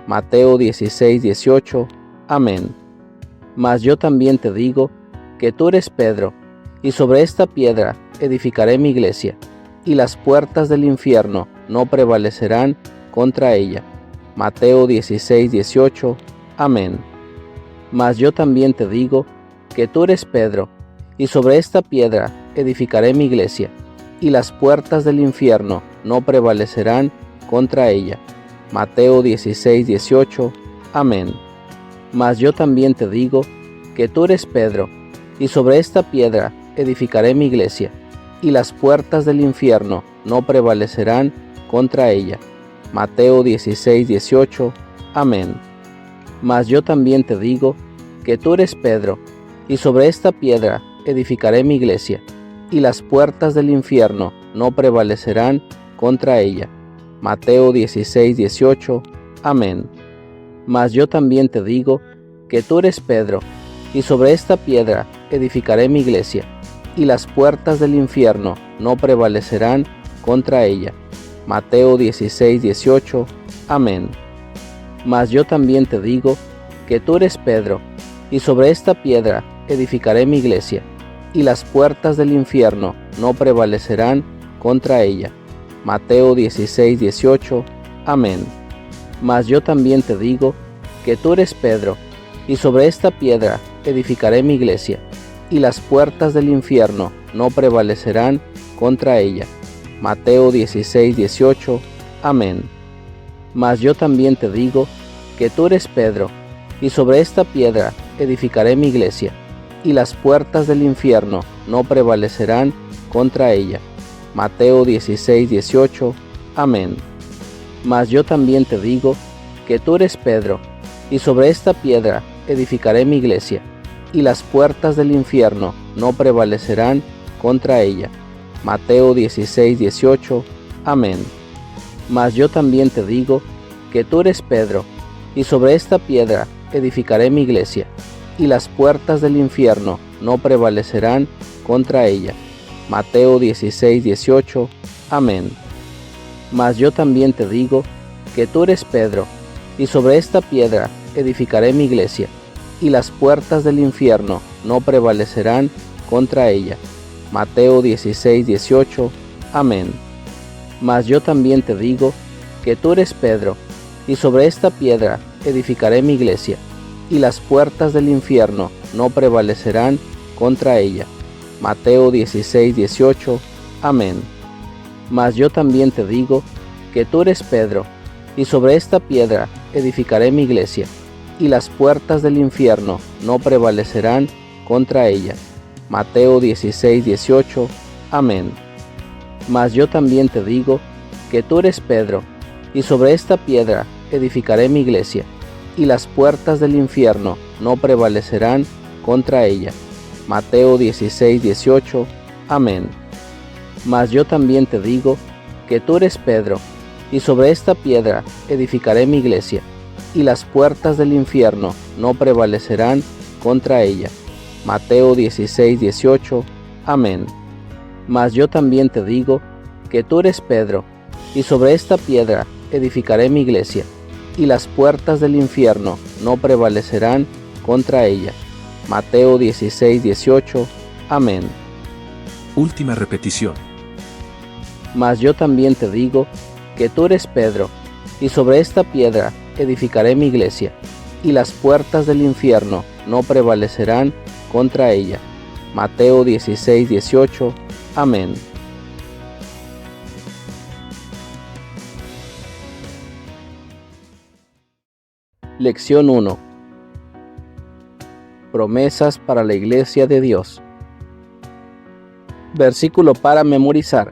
Mateo 16:18. Amén. Mas yo también te digo que tú eres Pedro, y sobre esta piedra edificaré mi iglesia, y las puertas del infierno no prevalecerán contra ella. Mateo 16:18. Amén. Mas yo también te digo que tú eres Pedro, y sobre esta piedra edificaré mi iglesia, y las puertas del infierno no prevalecerán contra ella. Mateo 16:18. Amén. Mas yo también te digo que tú eres Pedro, y sobre esta piedra edificaré mi iglesia, y las puertas del infierno no prevalecerán contra ella. Mateo 16:18. Amén. Mas yo también te digo que tú eres Pedro, y sobre esta piedra edificaré mi iglesia, y las puertas del infierno no prevalecerán contra ella. Mateo 16:18. Amén. Mas yo también te digo que tú eres Pedro, y sobre esta piedra edificaré mi iglesia, y las puertas del infierno no prevalecerán contra ella. Mateo 16:18. Amén. Mas yo también te digo que tú eres Pedro, y sobre esta piedra edificaré mi iglesia, y las puertas del infierno no prevalecerán contra ella. Mateo 16:18. Amén. Mas yo también te digo que tú eres Pedro, y sobre esta piedra edificaré mi iglesia, y las puertas del infierno no prevalecerán contra ella. Mateo 16:18. Amén. Mas yo también te digo que tú eres Pedro, y sobre esta piedra edificaré mi iglesia, y las puertas del infierno no prevalecerán contra ella. Mateo 16:18. Amén. Mas yo también te digo que tú eres Pedro, y sobre esta piedra edificaré mi iglesia, y las puertas del infierno no prevalecerán contra ella. Mateo 16:18. Amén. Mas yo también te digo que tú eres Pedro, y sobre esta piedra edificaré mi iglesia, y las puertas del infierno no prevalecerán contra ella. Mateo 16:18. Amén. Mas yo también te digo que tú eres Pedro, y sobre esta piedra edificaré mi iglesia, y las puertas del infierno no prevalecerán contra ella. Mateo 16:18. Amén. Mas yo también te digo que tú eres Pedro, y sobre esta piedra edificaré mi iglesia, y las puertas del infierno no prevalecerán contra ella. Mateo 16:18. Amén. Mas yo también te digo que tú eres Pedro, y sobre esta piedra edificaré mi iglesia, y las puertas del infierno no prevalecerán contra ella. Mateo 16:18. Amén. Mas yo también te digo que tú eres Pedro, y sobre esta piedra edificaré mi iglesia, y las puertas del infierno no prevalecerán contra ella. Mateo 16:18. Amén. Mas yo también te digo que tú eres Pedro, y sobre esta piedra edificaré mi iglesia, y las puertas del infierno no prevalecerán contra ella. Mateo 16:18. Amén. Mas yo también te digo que tú eres Pedro, y sobre esta piedra edificaré mi iglesia, y las puertas del infierno no prevalecerán contra ella. Mateo 16:18. Amén. Última repetición. Mas yo también te digo que tú eres Pedro, y sobre esta piedra edificaré mi iglesia, y las puertas del infierno no prevalecerán contra ella. Mateo 16:18. Amén. Lección 1. Promesas para la Iglesia de Dios. Versículo para memorizar.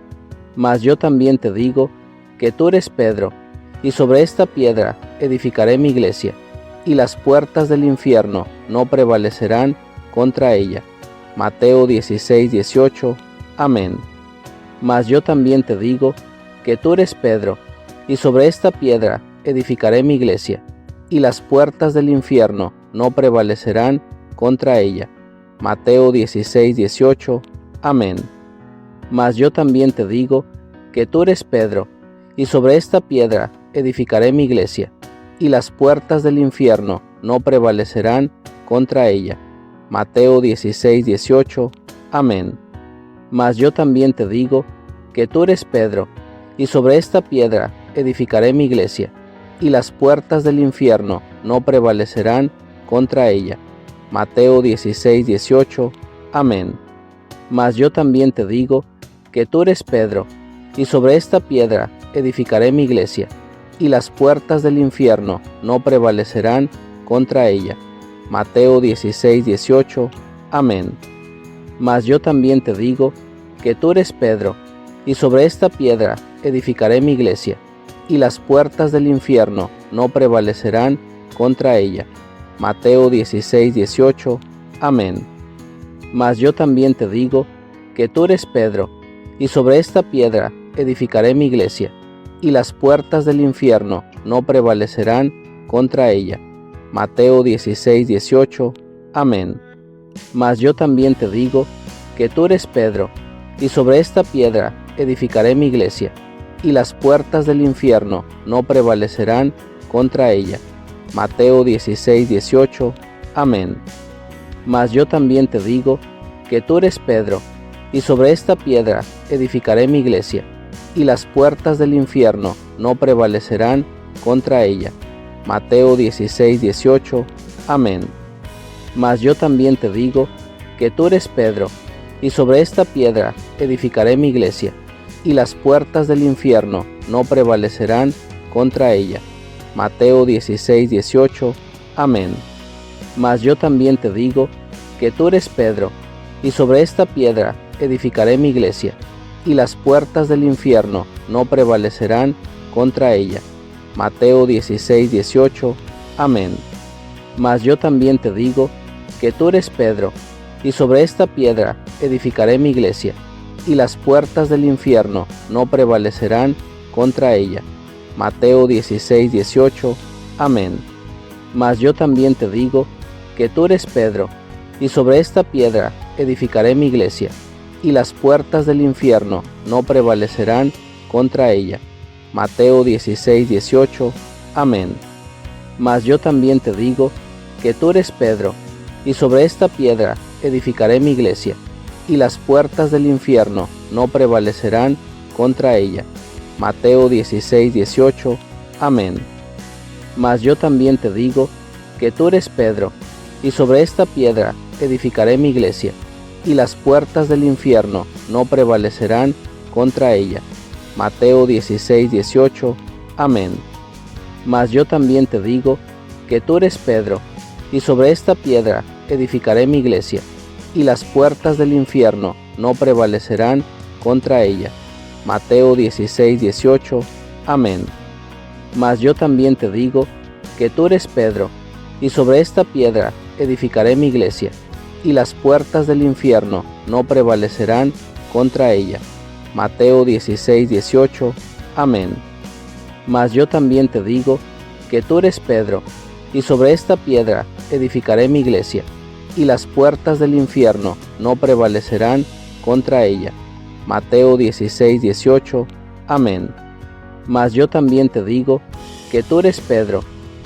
Mas yo también te digo que tú eres Pedro, y sobre esta piedra edificaré mi iglesia, y las puertas del infierno no prevalecerán contra ella. Mateo 16:18. Amén. Mas yo también te digo que tú eres Pedro, y sobre esta piedra edificaré mi iglesia, y las puertas del infierno no prevalecerán contra ella. Mateo 16:18. Amén. Mas yo también te digo que tú eres Pedro, y sobre esta piedra edificaré mi iglesia, y las puertas del infierno no prevalecerán contra ella. Mateo 16:18. Amén. Mas yo también te digo que tú eres Pedro, y sobre esta piedra edificaré mi iglesia, y las puertas del infierno no prevalecerán contra ella. Mateo 16:18. Amén. Mas yo también te digo que tú eres Pedro, y sobre esta piedra edificaré mi iglesia, y las puertas del infierno no prevalecerán contra ella. Mateo 16:18. Amén. Mas yo también te digo que tú eres Pedro, y sobre esta piedra edificaré mi iglesia, y las puertas del infierno no prevalecerán contra ella. Mateo 16:18. Amén. Mas yo también te digo que tú eres Pedro, y sobre esta piedra edificaré mi iglesia, y las puertas del infierno no prevalecerán contra ella. Mateo 16:18. Amén. Mas yo también te digo que tú eres Pedro, y sobre esta piedra edificaré mi iglesia, y las puertas del infierno no prevalecerán contra ella. Mateo 16:18. Amén. Mas yo también te digo que tú eres Pedro, y sobre esta piedra edificaré mi iglesia, y las puertas del infierno no prevalecerán contra ella. Mateo 16:18. Amén. Mas yo también te digo que tú eres Pedro, y sobre esta piedra edificaré mi iglesia, y las puertas del infierno no prevalecerán contra ella. Mateo 16:18. Amén. Mas yo también te digo que tú eres Pedro, y sobre esta piedra edificaré mi iglesia, y las puertas del infierno no prevalecerán contra ella. Mateo 16:18. Amén. Mas yo también te digo que tú eres Pedro, y sobre esta piedra edificaré mi iglesia, y las puertas del infierno no prevalecerán contra ella. Mateo 16:18. Amén. Mas yo también te digo que tú eres Pedro, y sobre esta piedra edificaré mi iglesia, y las puertas del infierno no prevalecerán contra ella. Mateo 16:18. Amén. Mas yo también te digo que tú eres Pedro, y sobre esta piedra edificaré mi iglesia, y las puertas del infierno no prevalecerán contra ella. Mateo 16:18. Amén. Mas yo también te digo que tú eres Pedro, y sobre esta piedra edificaré mi iglesia, y las puertas del infierno no prevalecerán contra ella. Mateo 16:18. Amén. Mas yo también te digo que tú eres Pedro, y sobre esta piedra edificaré mi iglesia, y las puertas del infierno no prevalecerán contra ella. Mateo 16:18. Amén. Mas yo también te digo que tú eres Pedro, y sobre esta piedra edificaré mi iglesia, y las puertas del infierno no prevalecerán contra ella. Mateo 16:18. Amén. Mas yo también te digo que tú eres Pedro, y sobre esta piedra edificaré mi iglesia, y las puertas del infierno no prevalecerán contra ella. Mateo 16:18. Amén. Mas yo también te digo que tú eres Pedro,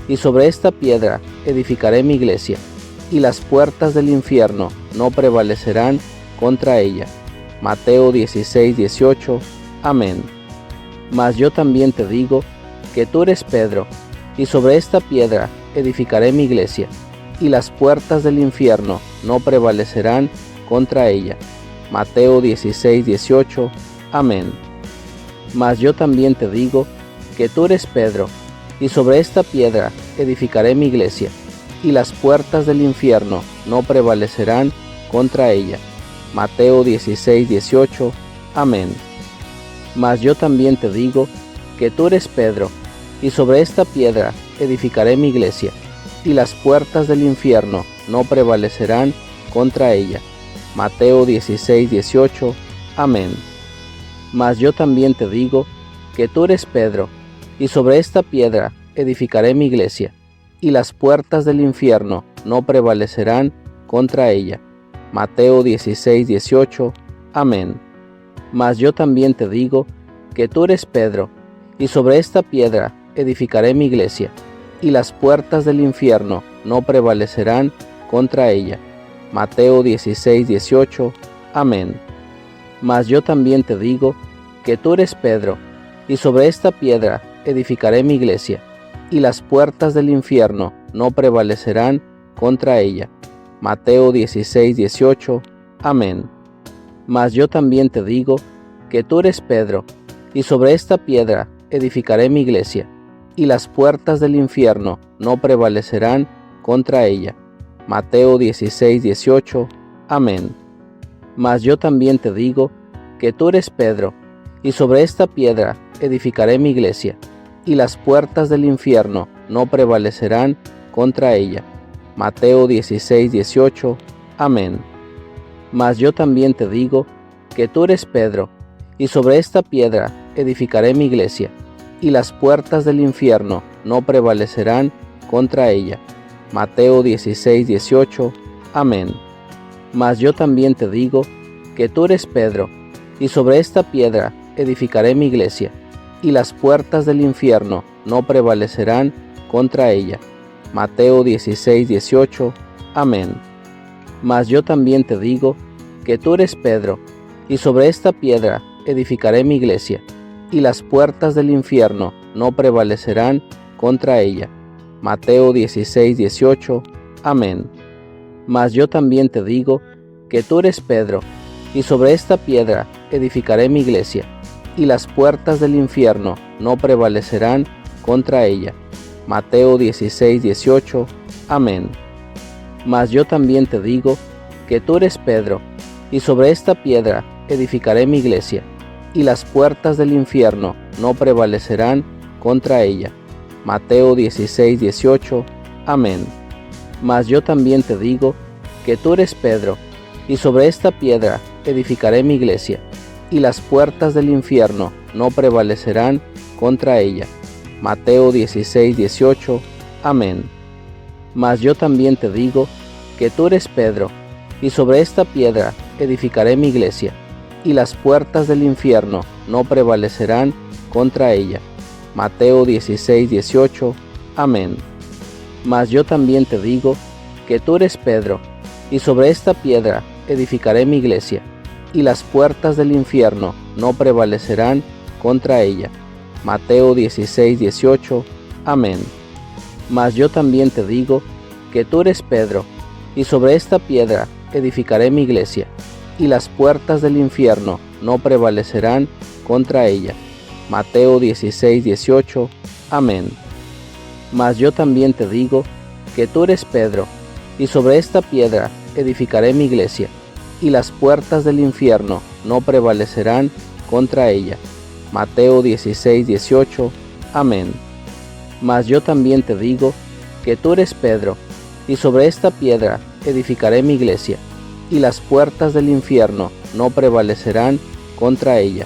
y sobre esta piedra edificaré mi iglesia, y las puertas del infierno no prevalecerán contra ella. Mateo 16:18. Amén. Mas yo también te digo que tú eres Pedro, y sobre esta piedra edificaré mi iglesia, y las puertas del infierno no prevalecerán contra ella. Mateo 16:18. Amén. Mas yo también te digo que tú eres Pedro, y sobre esta piedra edificaré mi iglesia, y las puertas del infierno no prevalecerán contra ella. Mateo 16:18. Amén. Mas yo también te digo que tú eres Pedro, y sobre esta piedra edificaré mi iglesia, y las puertas del infierno no prevalecerán contra ella. Mateo 16:18. Amén. Mas yo también te digo que tú eres Pedro, y sobre esta piedra edificaré mi iglesia, y las puertas del infierno no prevalecerán contra ella. Mateo 16:18. Amén. Mas yo también te digo que tú eres Pedro, y sobre esta piedra edificaré mi iglesia, y las puertas del infierno no prevalecerán contra ella. Mateo 16:18. Amén. Mas yo también te digo que tú eres Pedro, y sobre esta piedra edificaré mi iglesia, y las puertas del infierno no prevalecerán contra ella. Mateo 16:18. Amén. Mas yo también te digo que tú eres Pedro, y sobre esta piedra edificaré mi iglesia, y las puertas del infierno no prevalecerán contra ella. Mateo 16:18. Amén. Mas yo también te digo que tú eres Pedro, y sobre esta piedra edificaré mi iglesia, y las puertas del infierno no prevalecerán contra ella. Mateo 16:18. Amén. Mas yo también te digo que tú eres Pedro, y sobre esta piedra edificaré mi iglesia, y las puertas del infierno no prevalecerán contra ella. Mateo 16:18. Amén. Mas yo también te digo que tú eres Pedro, y sobre esta piedra edificaré mi iglesia, y las puertas del infierno no prevalecerán contra ella. Mateo 16:18. Amén. Mas yo también te digo que tú eres Pedro, y sobre esta piedra edificaré mi iglesia, y las puertas del infierno no prevalecerán contra ella. Mateo 16:18. Amén. Mas yo también te digo que tú eres Pedro, y sobre esta piedra edificaré mi iglesia, y las puertas del infierno no prevalecerán contra ella. Mateo 16:18. Amén. Mas yo también te digo que tú eres Pedro, y sobre esta piedra edificaré mi iglesia, y las puertas del infierno no prevalecerán contra ella. Mateo 16:18. Amén. Mas yo también te digo que tú eres Pedro, y sobre esta piedra edificaré mi iglesia, y las puertas del infierno no prevalecerán contra ella. Mateo 16:18. Amén. Mas yo también te digo que tú eres Pedro, y sobre esta piedra edificaré mi iglesia, y las puertas del infierno no prevalecerán contra ella. Mateo 16:18. Amén. Mas yo también te digo que tú eres Pedro, y sobre esta piedra edificaré mi iglesia, y las puertas del infierno no prevalecerán contra ella. Mateo 16:18. Amén. Mas yo también te digo que tú eres Pedro, y sobre esta piedra edificaré mi iglesia, y las puertas del infierno no prevalecerán contra ella. Mateo 16:18. Amén. Mas yo también te digo que tú eres Pedro, y sobre esta piedra edificaré mi iglesia, y las puertas del infierno no prevalecerán contra ella. Mateo 16:18. Amén. Mas yo también te digo que tú eres Pedro, y sobre esta piedra edificaré mi iglesia, y las puertas del infierno no prevalecerán contra ella.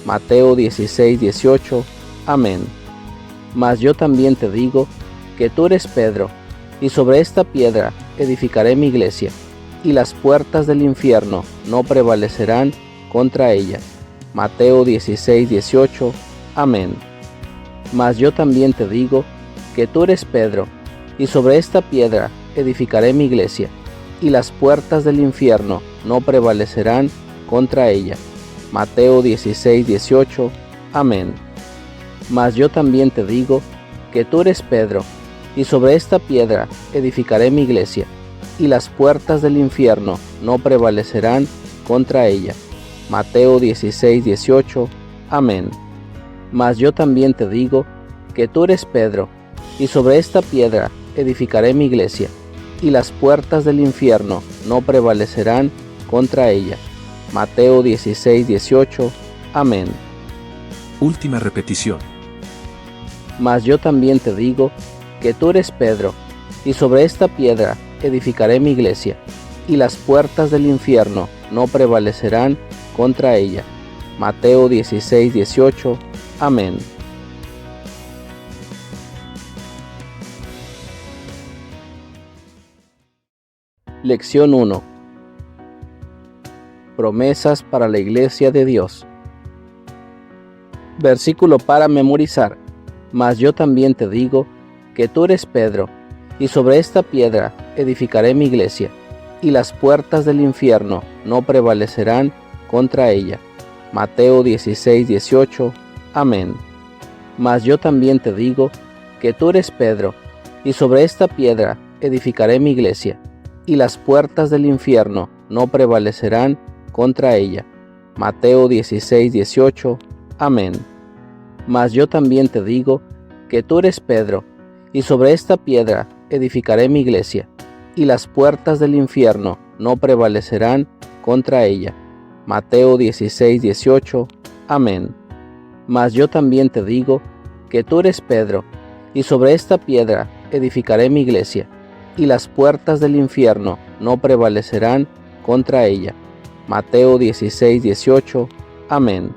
Mateo 16:18. Amén. Mas yo también te digo que tú eres Pedro, y sobre esta piedra edificaré mi iglesia, y las puertas del infierno no prevalecerán contra ella. Mateo 16:18. Amén. Mas yo también te digo que tú eres Pedro, y sobre esta piedra edificaré mi iglesia, y las puertas del infierno no prevalecerán contra ella. Mateo 16:18. Amén. Mas yo también te digo que tú eres Pedro, y sobre esta piedra edificaré mi iglesia, y las puertas del infierno no prevalecerán contra ella. Mateo 16:18. Amén. Mas yo también te digo que tú eres Pedro, y sobre esta piedra edificaré mi iglesia, y las puertas del infierno no prevalecerán contra ella. Mateo 16:18. Amén. Última repetición. Mas yo también te digo que tú eres Pedro, y sobre esta piedra edificaré mi iglesia, y las puertas del infierno no prevalecerán contra ella. Mateo 16:18. Amén. Lección 1. Promesas para la Iglesia de Dios. Versículo para memorizar. Mas yo también te digo que tú eres Pedro, y sobre esta piedra edificaré mi iglesia, y las puertas del infierno no prevalecerán contra ella. Mateo 16:18. Amén. Mas yo también te digo que tú eres Pedro, y sobre esta piedra edificaré mi iglesia, y las puertas del infierno no prevalecerán contra ella. Mateo 16:18. Amén. Mas yo también te digo que tú eres Pedro, y sobre esta piedra edificaré mi iglesia, y las puertas del infierno no prevalecerán contra ella. Mateo 16:18. Amén. Mas yo también te digo que tú eres Pedro, y sobre esta piedra edificaré mi iglesia, y las puertas del infierno no prevalecerán contra ella. Mateo 16:18. Amén.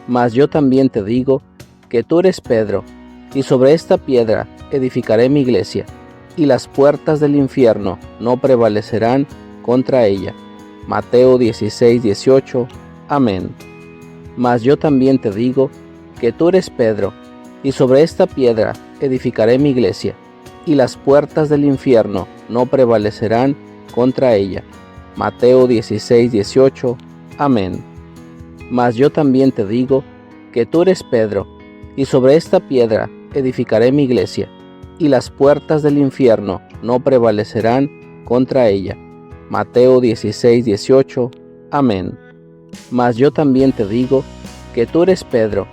Mas yo también te digo que tú eres Pedro, y sobre esta piedra edificaré mi iglesia, y las puertas del infierno no prevalecerán contra ella. Mateo 16:18. Amén. Mas yo también te digo que tú eres Pedro, y sobre esta piedra edificaré mi iglesia, y las puertas del infierno no prevalecerán contra ella. Mateo 16:18. Amén. Mas yo también te digo que tú eres Pedro, y sobre esta piedra edificaré mi iglesia, y las puertas del infierno no prevalecerán contra ella. Mateo 16:18. Amén. Mas yo también te digo que tú eres Pedro,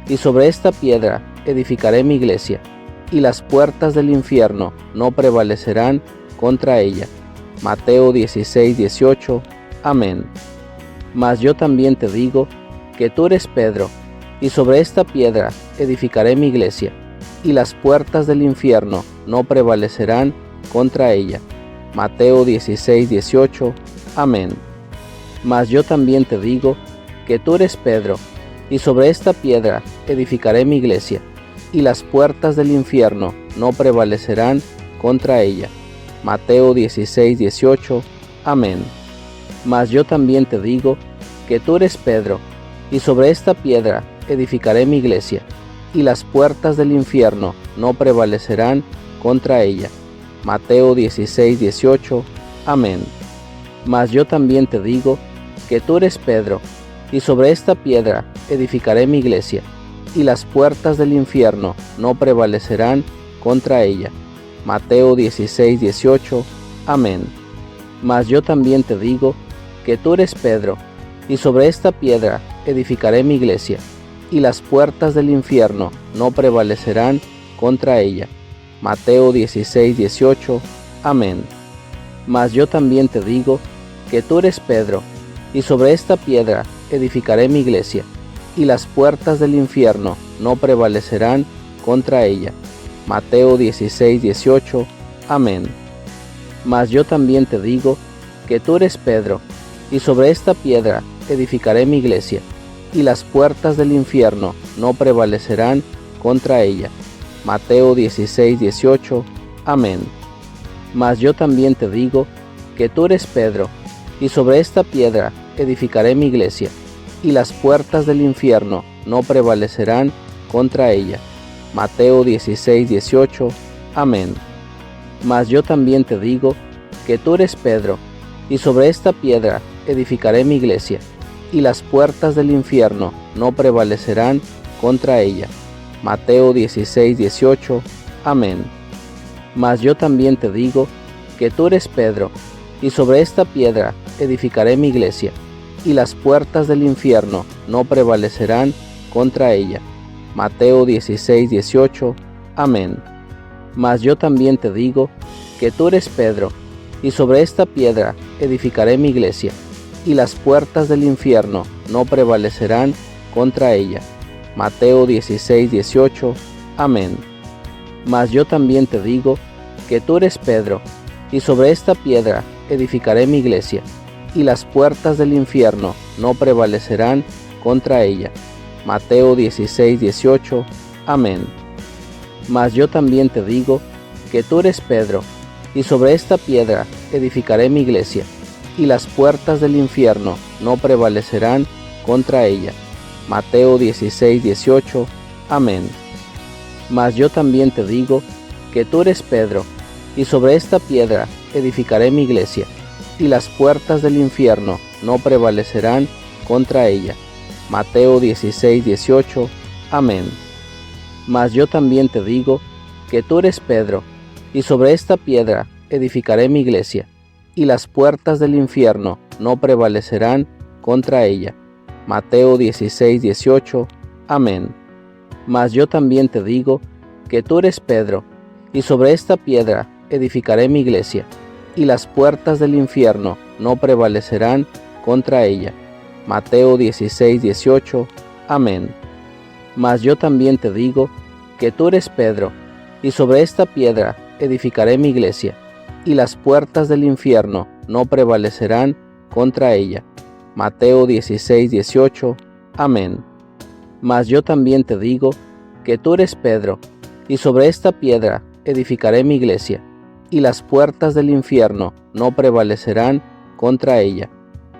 y sobre esta piedra edificaré mi iglesia, y las puertas del infierno no prevalecerán contra ella. Mateo 16:18. Amén. Mas yo también te digo que tú eres Pedro, y sobre esta piedra edificaré mi iglesia, y las puertas del infierno no prevalecerán contra ella. Mateo 16:18. Amén. Mas yo también te digo que tú eres Pedro, y sobre esta piedra edificaré mi iglesia, y las puertas del infierno no prevalecerán contra ella. Mateo 16:18. Amén. Mas yo también te digo que tú eres Pedro, y sobre esta piedra edificaré mi iglesia, y las puertas del infierno no prevalecerán contra ella. Mateo 16:18. Amén. Mas yo también te digo que tú eres Pedro, y sobre esta piedra edificaré mi iglesia, y las puertas del infierno no prevalecerán contra ella. Mateo 16:18. Amén. Mas yo también te digo que tú eres Pedro, y sobre esta piedra edificaré mi iglesia, y las puertas del infierno no prevalecerán contra ella. Mateo 16:18. Amén. Mas yo también te digo que tú eres Pedro, y sobre esta piedra edificaré mi iglesia, y las puertas del infierno no prevalecerán contra ella. Mateo 16:18. Amén. Mas yo también te digo que tú eres Pedro, y sobre esta piedra edificaré mi iglesia, y las puertas del infierno no prevalecerán contra ella. Mateo 16:18. Amén. Mas yo también te digo que tú eres Pedro, y sobre esta piedra edificaré mi iglesia, y las puertas del infierno no prevalecerán contra ella. Mateo 16:18. Amén. Mas yo también te digo que tú eres Pedro, y sobre esta piedra edificaré mi iglesia, y las puertas del infierno no prevalecerán contra ella. Mateo 16:18. Amén. Mas yo también te digo que tú eres Pedro, y sobre esta piedra edificaré mi iglesia, y las puertas del infierno no prevalecerán contra ella. Mateo 16:18. Amén. Mas yo también te digo que tú eres Pedro, y sobre esta piedra edificaré mi iglesia, y las puertas del infierno no prevalecerán contra ella. Mateo 16:18. Amén. Mas yo también te digo que tú eres Pedro, y sobre esta piedra edificaré mi iglesia, y las puertas del infierno no prevalecerán contra ella. Mateo 16:18. Amén. Mas yo también te digo que tú eres Pedro, y sobre esta piedra edificaré mi iglesia, y las puertas del infierno no prevalecerán contra ella. Mateo 16:18. Amén. Mas yo también te digo que tú eres Pedro, y sobre esta piedra edificaré mi iglesia, y las puertas del infierno no prevalecerán contra ella. Mateo 16:18. Amén. Mas yo también te digo que tú eres Pedro, y sobre esta piedra edificaré mi iglesia, y las puertas del infierno no prevalecerán contra ella. Mateo 16:18. Amén. Mas yo también te digo que tú eres Pedro, y sobre esta piedra edificaré mi iglesia, y las puertas del infierno no prevalecerán contra ella. Mateo 16:18. Amén. Mas yo también te digo que tú eres Pedro, y sobre esta piedra edificaré mi iglesia, y las puertas del infierno no prevalecerán contra ella. Mateo 16:18. Amén. Mas yo también te digo que tú eres Pedro, y sobre esta piedra edificaré mi iglesia, y las puertas del infierno no prevalecerán contra ella.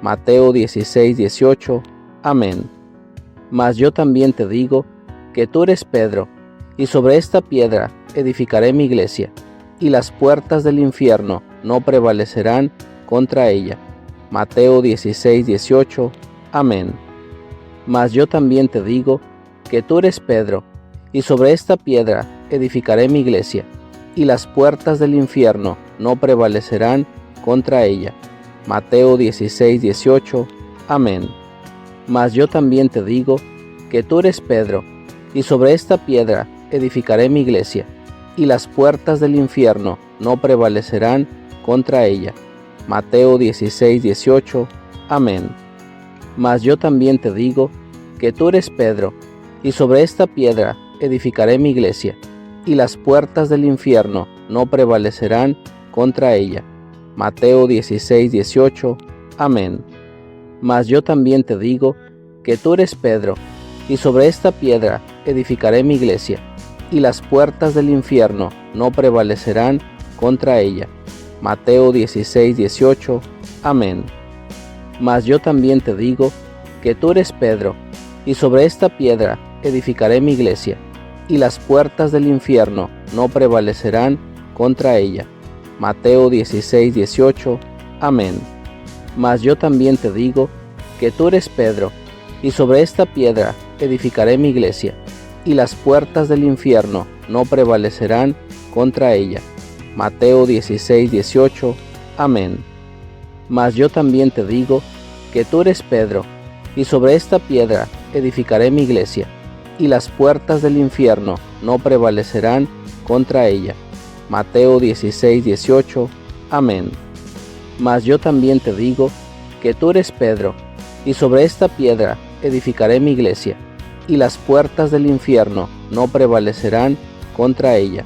Mateo 16:18. Amén. Mas yo también te digo que tú eres Pedro, y sobre esta piedra edificaré mi iglesia, y las puertas del infierno no prevalecerán contra ella. Mateo 16:18. Amén. Mas yo también te digo que tú eres Pedro, y sobre esta piedra edificaré mi iglesia, y las puertas del infierno no prevalecerán contra ella. Mateo 16:18. Amén. Mas yo también te digo que tú eres Pedro, y sobre esta piedra edificaré mi iglesia, y las puertas del infierno no prevalecerán contra ella. Mateo 16:18. Amén. Mas yo también te digo que tú eres Pedro, y sobre esta piedra edificaré mi iglesia, y las puertas del infierno no prevalecerán contra ella. Mateo 16:18. Amén. Mas yo también te digo que tú eres Pedro, y sobre esta piedra edificaré mi iglesia, y las puertas del infierno no prevalecerán contra ella. Mateo 16:18. Amén. Mas yo también te digo que tú eres Pedro, y sobre esta piedra edificaré mi iglesia, y las puertas del infierno no prevalecerán contra ella. Mateo 16:18. Amén. Mas yo también te digo que tú eres Pedro, y sobre esta piedra edificaré mi iglesia, y las puertas del infierno no prevalecerán contra ella. Mateo 16:18. Amén. Mas yo también te digo que tú eres Pedro, y sobre esta piedra edificaré mi iglesia, y las puertas del infierno no prevalecerán contra ella. Mateo 16:18. Amén. Mas yo también te digo que tú eres Pedro, y sobre esta piedra edificaré mi iglesia, y las puertas del infierno no prevalecerán contra ella.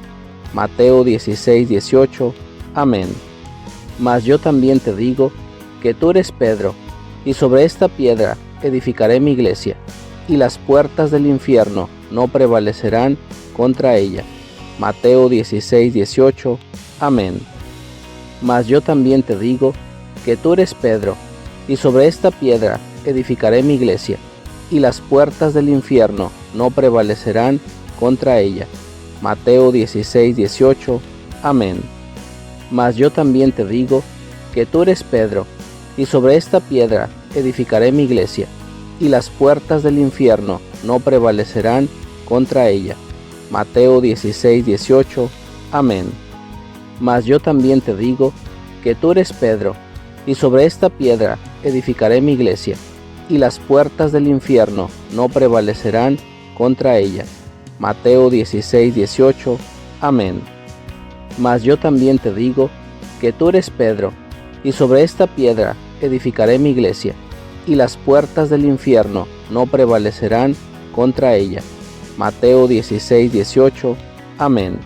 Mateo 16:18. Amén. Mas yo también te digo que tú eres Pedro, y sobre esta piedra edificaré mi iglesia, y las puertas del infierno no prevalecerán contra ella. Mateo 16:18. Amén. Mas yo también te digo que tú eres Pedro, y sobre esta piedra edificaré mi iglesia, y las puertas del infierno no prevalecerán contra ella. Mateo 16:18. Amén. Mas yo también te digo que tú eres Pedro, y sobre esta piedra edificaré mi iglesia, y las puertas del infierno no prevalecerán contra ella. Mateo 16:18. Amén. Mas yo también te digo que tú eres Pedro, y sobre esta piedra edificaré mi iglesia, y las puertas del infierno no prevalecerán contra ella. Mateo 16:18. Amén. Mas yo también te digo que tú eres Pedro, y sobre esta piedra edificaré mi iglesia, y las puertas del infierno no prevalecerán contra ella. Mateo 16:18. Amén.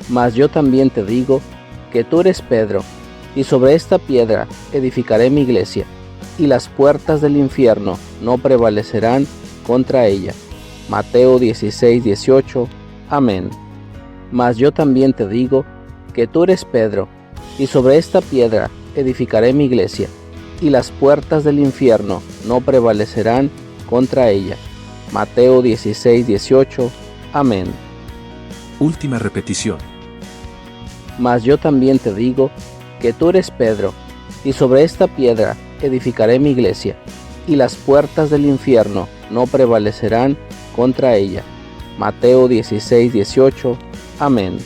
Mas yo también te digo que tú eres Pedro, y sobre esta piedra edificaré mi iglesia, y las puertas del infierno no prevalecerán contra ella. Mateo 16:18. Amén. Mas yo también te digo que tú eres Pedro, y sobre esta piedra edificaré mi iglesia, y las puertas del infierno no prevalecerán contra ella. Mateo 16:18. Amén. Última repetición. Mas yo también te digo que tú eres Pedro, y sobre esta piedra edificaré mi iglesia, y las puertas del infierno no prevalecerán contra ella. Mateo 16:18. Amén.